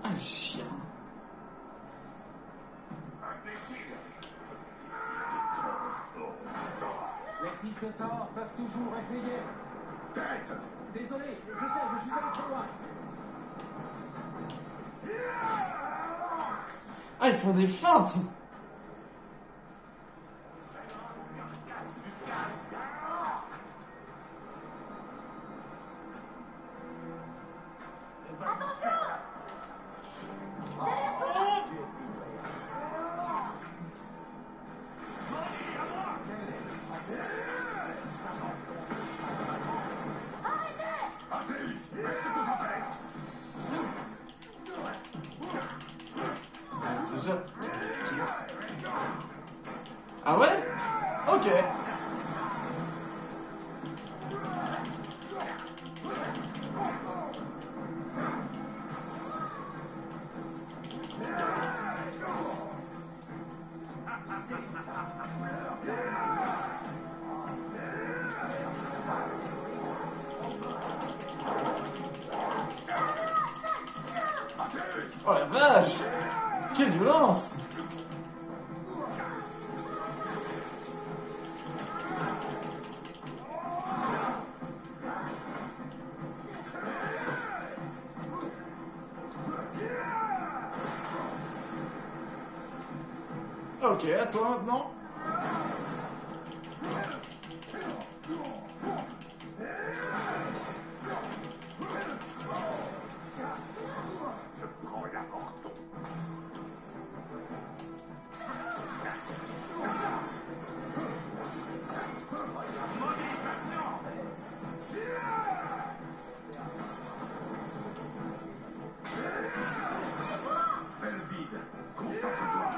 Ah, les chiens. Imbécile! Les fils de Thor peuvent toujours essayer. Tête! Désolé, je sais, je suis allé trop loin. Ah, ils font des feintes. Atreus, reste concentré! Déjà... Ah ouais? Ok. Oh la vache! Quelle violence! Ok, à toi maintenant. Je prends l'avorton. Fais le vide. Concentre-toi.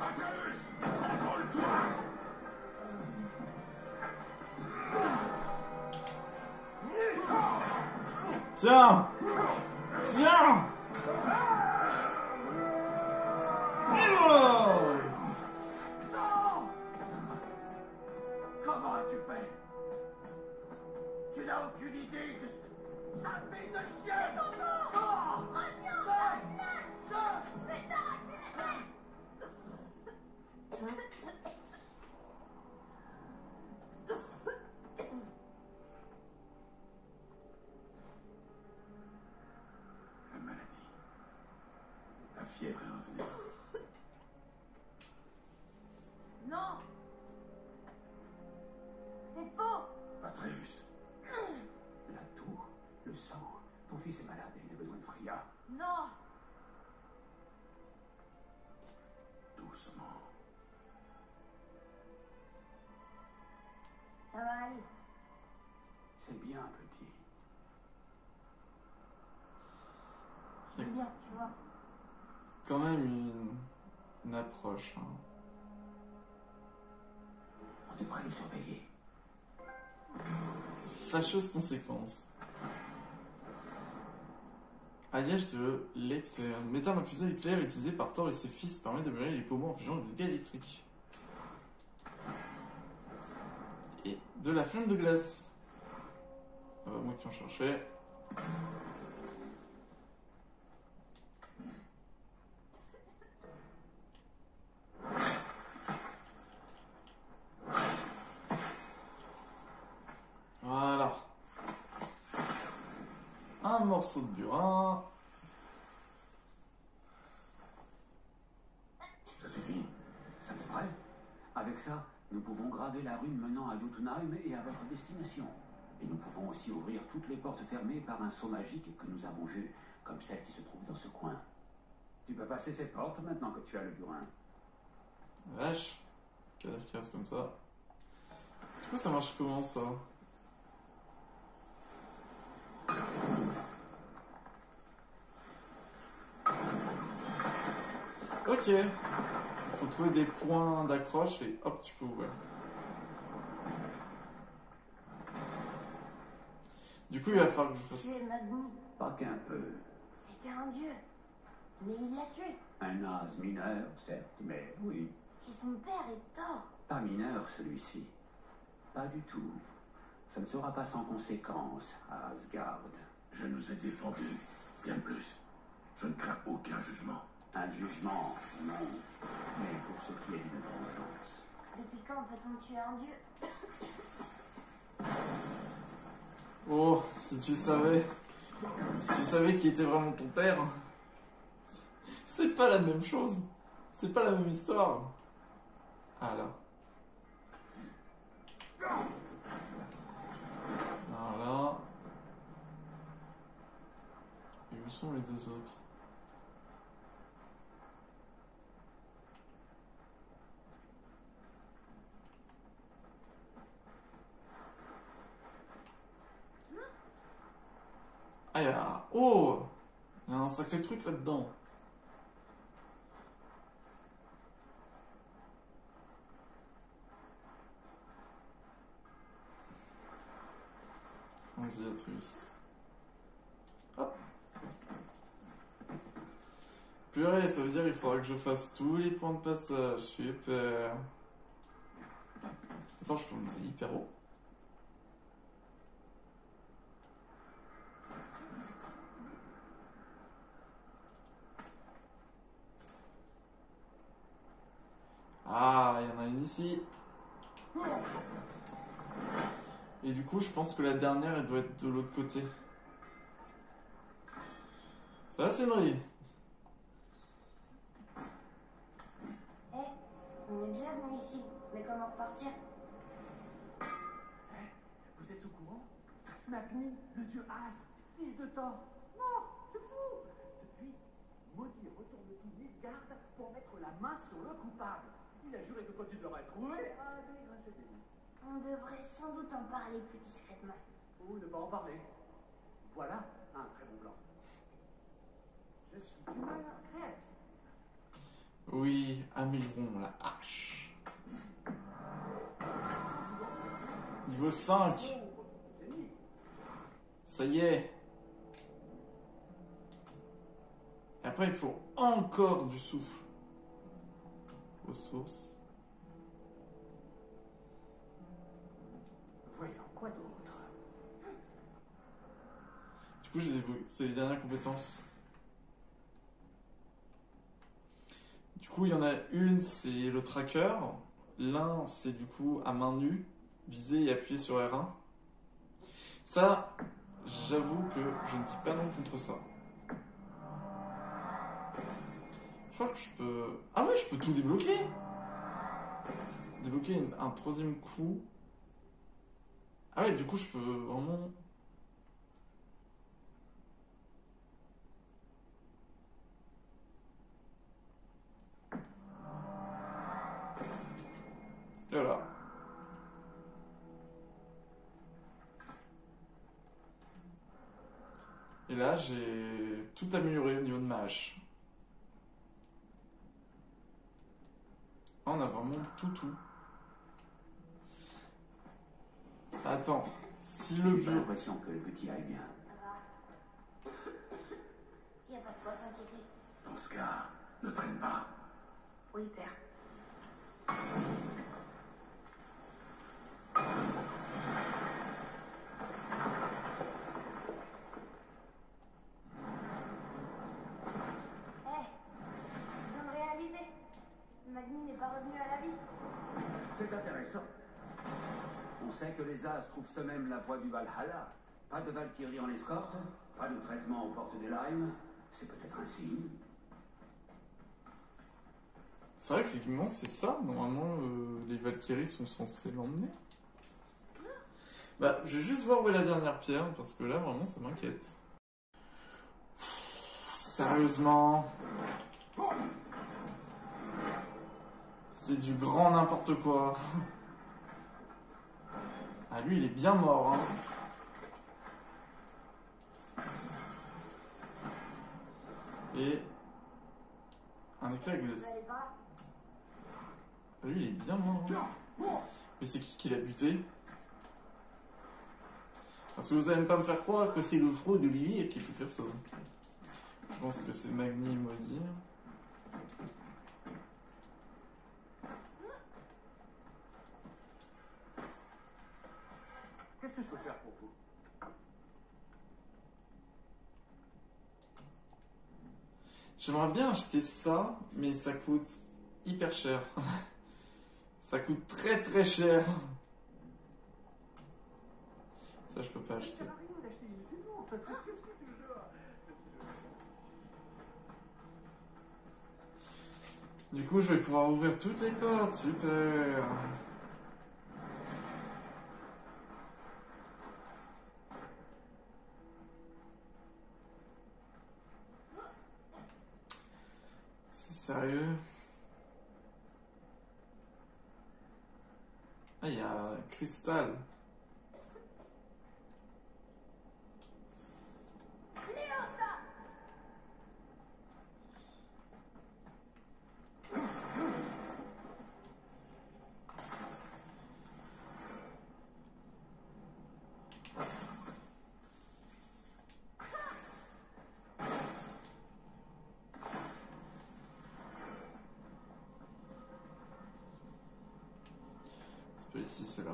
Atreus, contrôle-toi. Tiens! Tiens! Oh! Comment as-tu fait? fièvre est revenue. Non! C'est faux! Atreus, La toux, le sang. Ton fils est malade et il a besoin de Freya. Non! doucement. Ça va aller. C'est bien, petit. C'est bien, tu vois. Quand même une approche. Hein. On devrait le surveiller. Fâcheuse conséquence. Alliage de l'éclair. Une méthode à fusée éclair utilisée par Thor et ses fils permet de brûler les poumons en fusion des dégâts électriques. Et de la flamme de glace. Moi qui en cherchais. Voilà. Un morceau de burin. Ça suffit. Ça devrait. Avec ça, nous pouvons graver la rune menant à Jotunheim et à votre destination. Et nous pouvons aussi ouvrir toutes les portes fermées par un saut magique que nous avons vu, comme celle qui se trouve dans ce coin. Tu peux passer ces portes maintenant que tu as le burin. Vache. Cadavre qui reste comme ça. Du coup, ça marche comment ça? Ok. Il faut trouver des points d'accroche et hop, tu peux ouvrir. Du coup, il va falloir que je fasse... Tuer Magni. Pas qu'un peu. C'était un dieu. Mais il l'a tué. Un as mineur, certes, mais oui. Et son père est Thor. Pas mineur, celui-ci. Pas du tout. Ça ne sera pas sans conséquence à Asgard. Je nous ai défendus. Bien plus. Je ne crains aucun jugement. Un jugement, non. Mais pour ce qui est d'une vengeance. Depuis quand peut-on tuer un dieu? Oh, si tu savais... Si tu savais qui était vraiment ton père... C'est pas la même chose. C'est pas la même histoire. Ah là. Voilà. Et où sont les deux autres? Ah, il y a... Oh! Il y a un sacré truc là-dedans. Vas-y, Atreus. Hop. Purée, ça veut dire qu'il faudra que je fasse tous les points de passage. Super. Attends, je peux monter hyper haut. Ah, il y en a une ici. Et du coup, je pense que la dernière, elle doit être de l'autre côté. Ça va, Cédric? Eh, on est déjà venu ici. Mais comment repartir? Vous êtes au courant? Magni, le dieu As, fils de Thor. Non, c'est fou. Depuis, maudit retourne tout Midgard pour mettre la main sur le coupable. Il a juré que quand il l'aurait trouvé, grâce à lui. On devrait sans doute en parler plus discrètement. Ou ne pas en parler. Voilà un très bon plan. Je suis du malheur créatif. Oui, améliorons la hache. Niveau 5. C'est mis. Ça y est. Et après, il faut encore du souffle. Ressources. Voyons, quoi d'autre? Du coup, c'est les dernières compétences. Du coup, il y en a une, c'est le tracker. L'un, c'est du coup à main nue, viser et appuyer sur R1. Ça, j'avoue que je ne dis pas non contre ça. Je crois que je peux... Ah ouais, je peux tout débloquer. Débloquer un troisième coup. Ah ouais, du coup, je peux vraiment... Et voilà. Et là, j'ai tout amélioré au niveau de ma hache. On a vraiment tout. Attends, si le J'ai bureau... l'impression que le petit aille bien. Ça va. Y a pas de quoi s'inquiéter. Dans ce cas, ne traîne pas. Oui, père. Je viens de réaliser. Magni n'est pas revenu à la vie. C'est intéressant. On sait que les As trouvent eux-mêmes la voie du Valhalla. Pas de Valkyrie en escorte, pas de traitement aux portes des Limes. C'est peut-être un signe. C'est vrai que techniquement, c'est ça. Normalement, les Valkyries sont censés l'emmener. Bah, je vais juste voir où est la dernière pierre, parce que là, vraiment, ça m'inquiète. Sérieusement. C'est du grand n'importe quoi. Ah, lui, il est bien mort, hein. Et... un éclair Vous glace. allez pas. Ah, lui, il est bien mort, hein. Mais c'est qui l'a buté? Parce que vous allez pas me faire croire que c'est le fraude d'Olivier qui peut faire ça. Je pense que c'est Magni maudit. Qu'est-ce que je peux faire pour vous? J'aimerais bien acheter ça, mais ça coûte hyper cher. Ça coûte très très cher. Ça, je peux pas Ça acheter. sert à rien d'acheter inutilement, en fait. C'est ce que je dis toujours. Du coup, je vais pouvoir ouvrir toutes les portes. Super. C'est sérieux? Ah, il y a un cristal. C'est pas ici, c'est là.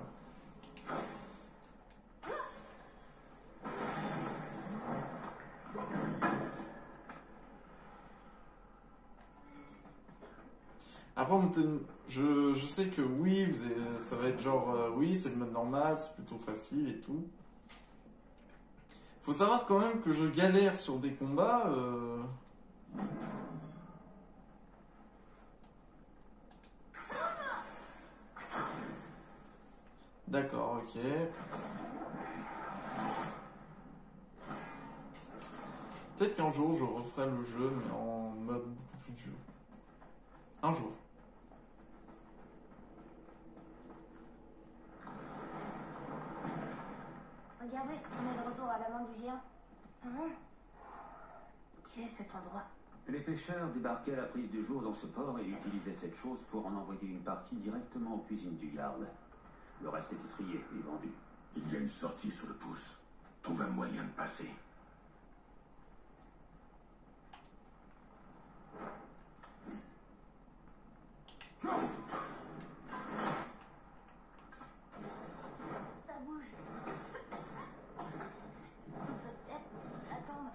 Après, je sais que oui, ça va être genre, oui, c'est le mode normal, c'est plutôt facile et tout. Faut savoir quand même que je galère sur des combats. D'accord, ok. Peut-être qu'un jour je referai le jeu, mais en mode beaucoup plus dur. Un jour. Regardez, on est de retour à la main du géant. Quel est cet endroit? Les pêcheurs débarquaient à la prise du jour dans ce port et utilisaient cette chose pour en envoyer une partie directement aux cuisines du Jarl. Le reste était trié et vendu. Il y a une sortie sur le pouce. Trouve un moyen de passer. Ça bouge. Peut-être attendre.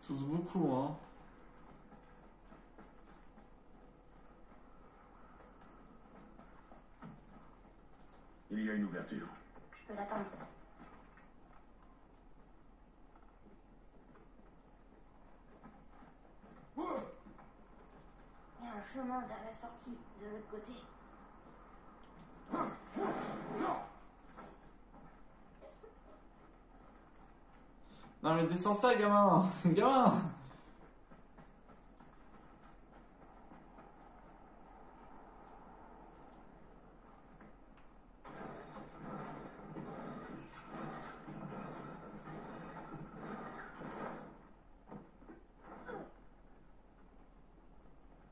Tous beaucoup, hein. y a une ouverture. Je peux l'attendre. Il y a un chemin vers la sortie de l'autre côté. Non mais descends ça, gamin. Gamin.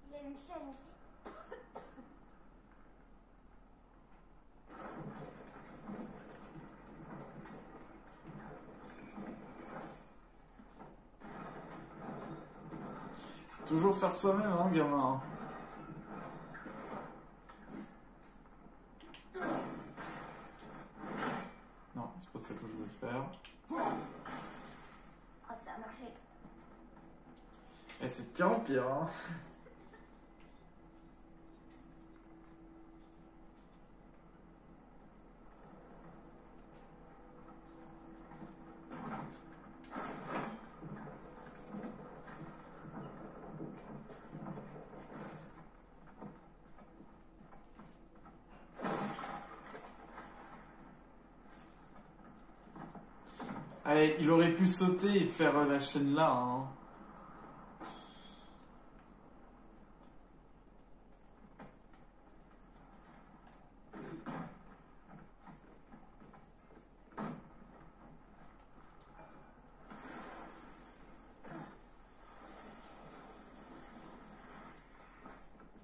Il y a une chaîne ici. Toujours faire soi-même, hein, gamin. Non, c'est pas ça que je voulais faire. Je crois que ça a marché. Et c'est de pire en pire, hein. Allez, il aurait pu sauter et faire la chaîne là, hein.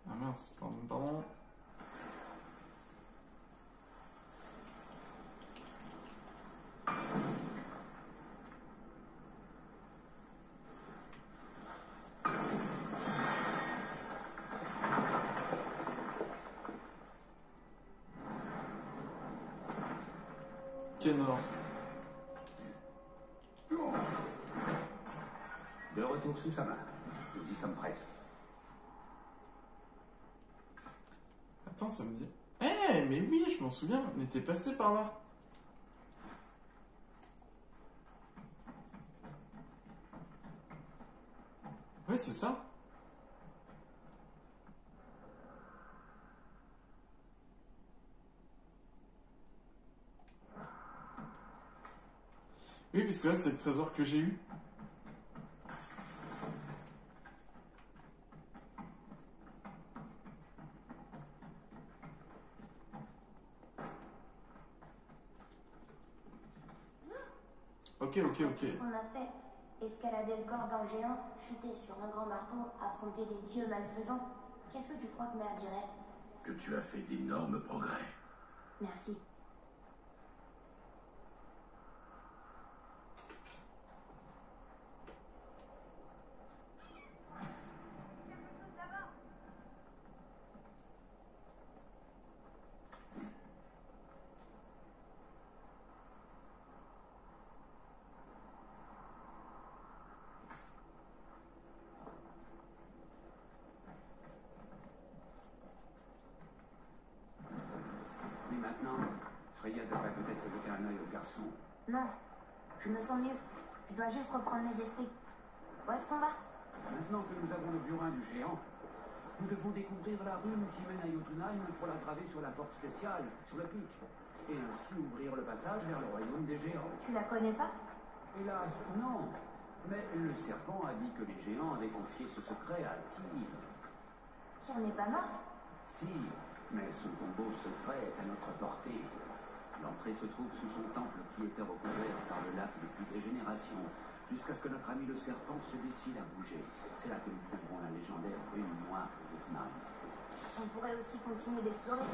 Ah mince, pardon. Kenor. De retour sous sa main. Nous y sommes presque. Attends, ça me dit... Eh, mais oui, je m'en souviens, on était passé par là. Ouais, c'est ça. Oui, puisque là, c'est le trésor que j'ai eu. Ok. Qu'est-ce qu'on a fait? Escalader le corps d'un géant, chuter sur un grand marteau, affronter des dieux malfaisants. Qu'est-ce que tu crois que Mère dirait? Que tu as fait d'énormes progrès. Merci. Mais maintenant, Freya devrait peut-être jeter un œil au garçon. Non, je me sens mieux. Je dois juste reprendre mes esprits. Où est-ce qu'on va? Maintenant que nous avons le burin du géant, nous devons découvrir la rune qui mène à Jotunheim pour la graver sur la porte spéciale, sur le pic, et ainsi ouvrir le passage vers le royaume des géants. Tu la connais pas? Hélas, non. Mais le serpent a dit que les géants avaient confié ce secret à Tyr. Tyr n'est pas mort? Si, mais son tombeau secret est à notre portée. L'entrée se trouve sous son temple qui était recouvert par le lac depuis des générations, jusqu'à ce que notre ami le serpent se décide à bouger. C'est là que nous trouverons la légendaire rune noire de Jotunheim. On pourrait aussi continuer d'explorer.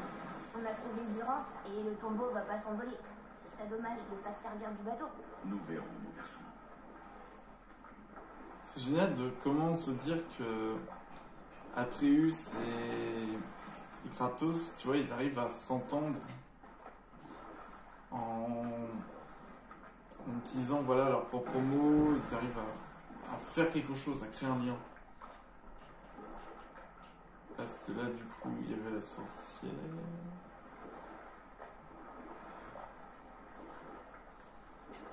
On a trouvé le burin et le tombeau va pas s'envoler. Ce serait dommage de ne pas se servir du bateau. Nous verrons, mon garçon. C'est génial de comment se dire que Atreus et Kratos, tu vois, ils arrivent à s'entendre en utilisant voilà, leurs propres mots, ils arrivent à faire quelque chose, à créer un lien. Là, c'était là, du coup, il y avait la sorcière.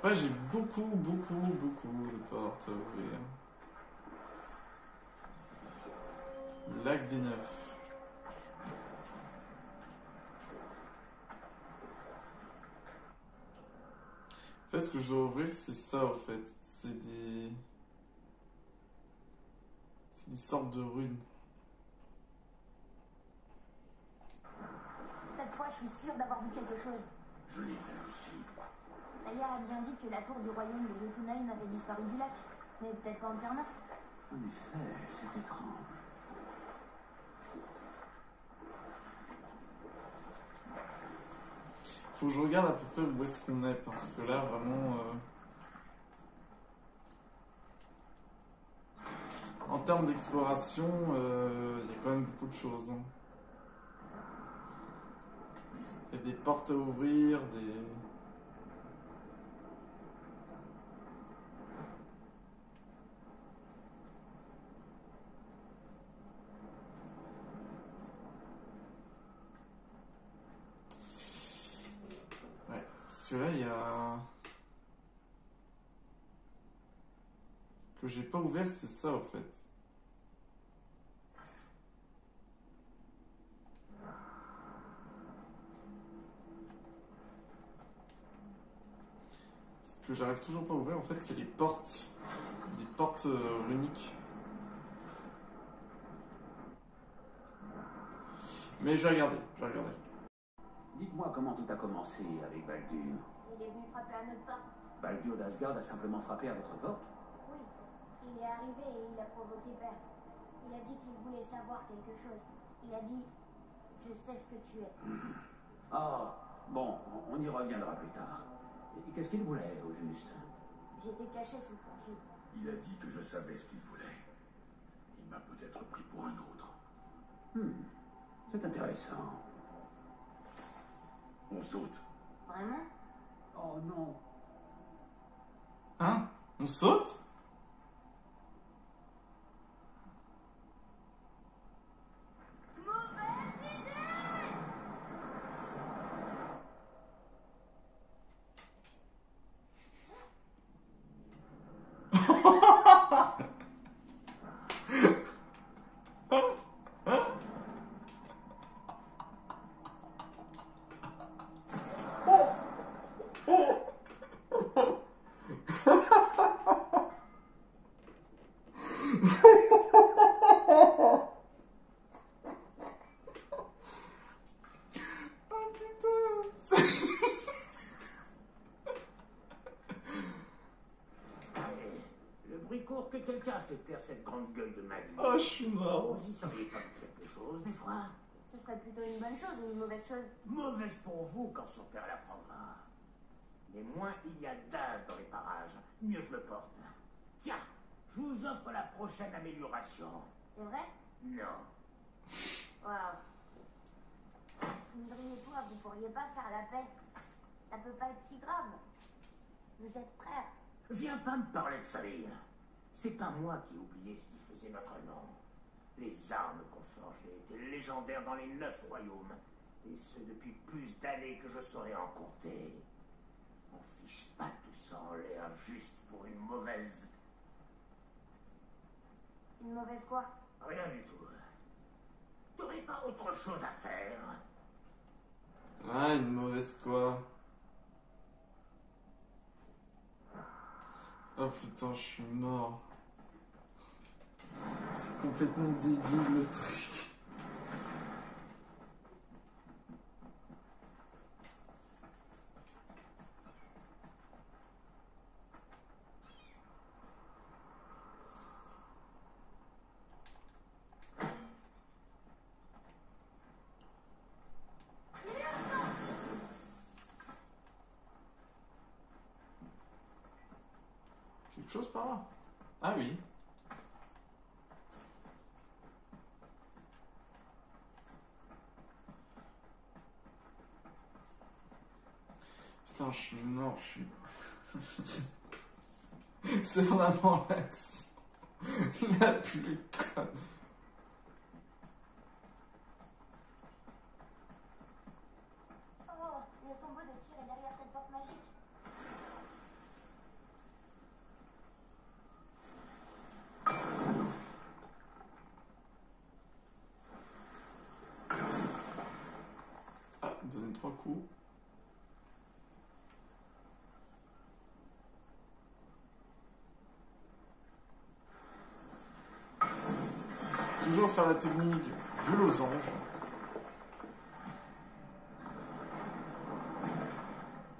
Ouais, j'ai beaucoup de portes à ouvrir. Lac des Neufs. En fait, ce que je dois ouvrir, c'est ça, au fait. C'est des sortes de runes. Cette fois, je suis sûre d'avoir vu quelque chose. Je l'ai vu aussi. Aya a bien dit que la tour du royaume de Jotunheim avait disparu du lac, mais peut-être pas entièrement. En effet, c'est étrange. Faut que je regarde à peu près où est-ce qu'on est, parce que là, vraiment... En termes d'exploration, il y a quand même beaucoup de choses. Hein. Il y a des portes à ouvrir, des... Ouais, parce que là, il y a... Ce que j'ai pas ouvert, c'est ça, au fait. Ce que j'arrive toujours pas à ouvrir, en fait, c'est les portes. Des portes runiques. Mais je vais regarder, Dites-moi comment tout a commencé avec Baldur. Il est venu frapper à notre porte. Baldur d'Asgard a simplement frappé à votre porte? Oui, il est arrivé et il a provoqué peur. Il a dit qu'il voulait savoir quelque chose. Il a dit « Je sais ce que tu es Ah, bon, on y reviendra plus tard. Et qu'est-ce qu'il voulait, au juste? » J'étais caché sous le plancher. Il a dit que je savais ce qu'il voulait. Il m'a peut-être pris pour un autre. C'est intéressant. On saute. Vraiment? Oh non. Hein? On saute? Le bruit court que quelqu'un a fait taire cette grande gueule de Maggie. Oh, je suis mort. Vous y seriez pas pour quelque chose, des fois? Ce serait plutôt une bonne chose ou une mauvaise chose? Mauvaise pour vous quand son père l'apprendra. Mais moins il y a d'âge dans les parages, mieux je me porte. Tiens, je vous offre la prochaine amélioration. C'est vrai? Non. Waouh. Sindri et toi, vous pourriez pas faire la paix. Ça peut pas être si grave. Vous êtes frères. Viens pas me parler de famille. C'est pas moi qui ai oublié ce qui faisait notre nom. Les armes qu'on forgeait étaient légendaires dans les 9 royaumes. Et ce depuis plus d'années que je saurais en compter. On fiche pas tout ça en l'air juste pour une mauvaise... Une mauvaise quoi? Rien du tout. T'aurais pas autre chose à faire? Ah, une mauvaise quoi? Oh putain, je suis mort. C'est complètement débile le truc. Quelque chose par là? Ah oui. Putain, je suis mort, je suis... C'est vraiment l'action la plus conne. Oh, le tombeau de tir est derrière cette porte magique. 3 coups. Toujours faire la technique du losange.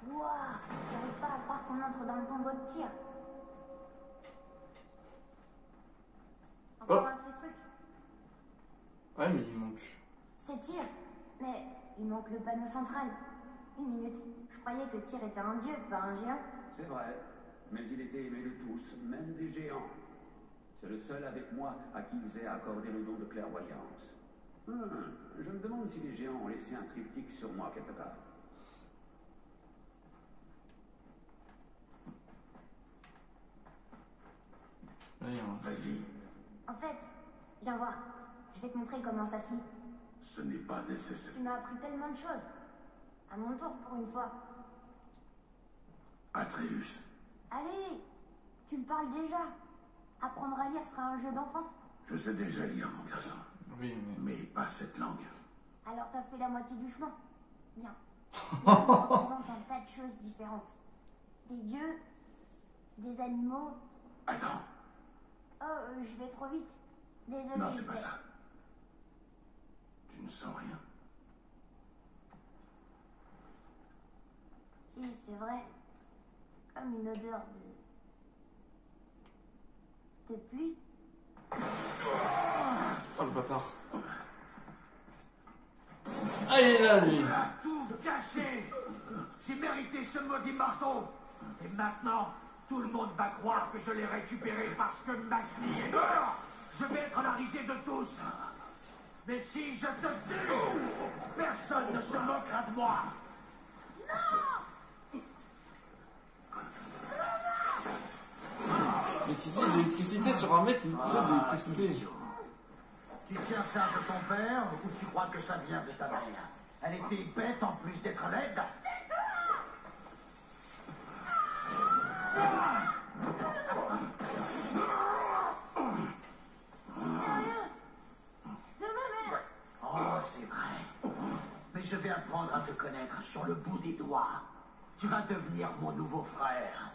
Wouah, j'arrive pas à croire qu'on entre dans le combo de tir. Encore un de ces trucs. Ouais, mais il manque. C'est tir, mais il manque le panneau central. Une minute, je croyais que tir était un dieu, pas un géant. C'est vrai, mais il était aimé de tous, même des géants. C'est le seul avec moi à qui ils aient accordé le don de clairvoyance. Je me demande si les géants ont laissé un triptyque sur moi quelque part. Rien. Vas-y, En fait, viens voir. Je vais te montrer comment ça se lit. ce n'est pas nécessaire. Tu m'as appris tellement de choses. À mon tour pour une fois. Atreus, Allez, tu me parles déjà. Apprendre à lire sera un jeu d'enfant. je sais déjà lire, mon garçon. Oui, mais... Mais pas cette langue. Alors t'as fait la moitié du chemin. Bien. Ça représente un tas de choses différentes. Des dieux, des animaux. Attends, Oh, je vais trop vite. Désolé. non, c'est pas ça. Tu ne sens rien. Si, c'est vrai. Comme une odeur de pluie. Oh, le bâtard. Ah, il est là, lui. Tout gâché. J'ai mérité ce maudit marteau. Et maintenant, tout le monde va croire que je l'ai récupéré parce que Magni est mort. Je vais être la risée de tous. Mais si je te tue, personne ne se moquera de moi. Mais tu utilises de l'électricité sur un mec qui jette de l'électricité. Tu tiens ça de ton père ou tu crois que ça vient de ta mère? Elle était bête en plus d'être laide. Oh, c'est vrai. Mais je vais apprendre à te connaître sur le bout des doigts. Tu vas devenir mon nouveau frère.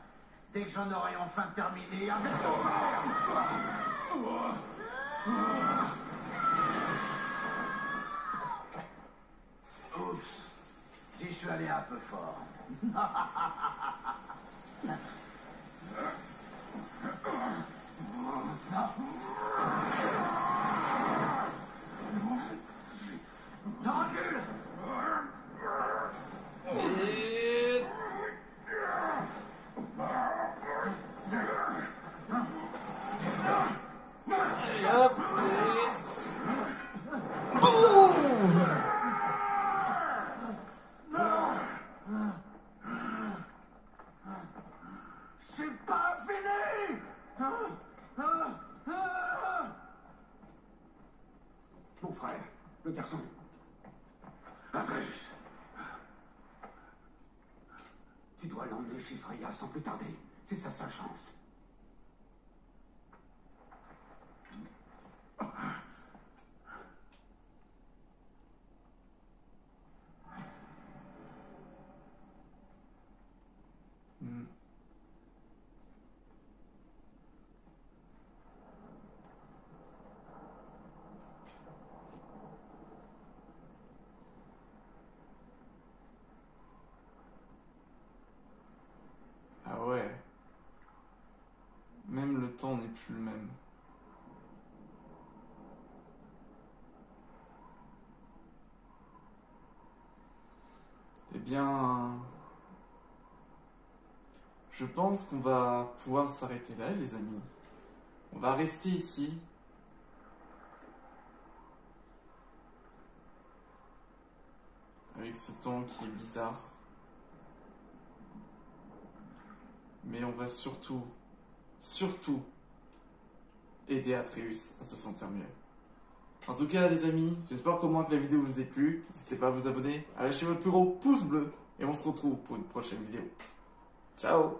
Dès que j'en aurai enfin terminé avec ton père. Oups. J'y suis allé un peu fort. Non, recule. Et hop. Et... Boum. C'est pas fini. Mon frère, le garçon. Atreus, Tu dois l'emmener chez Freya sans plus tarder. C'est sa seule chance. Ah ouais. Même le temps n'est plus le même. Eh bien... Je pense qu'on va pouvoir s'arrêter là, les amis. On va rester ici. Avec ce temps qui est bizarre. Mais on va surtout aider Atreus à se sentir mieux. En tout cas, les amis, j'espère qu'au moins que la vidéo vous ait plu. N'hésitez pas à vous abonner, à lâcher votre plus gros pouce bleu. Et on se retrouve pour une prochaine vidéo. Ciao!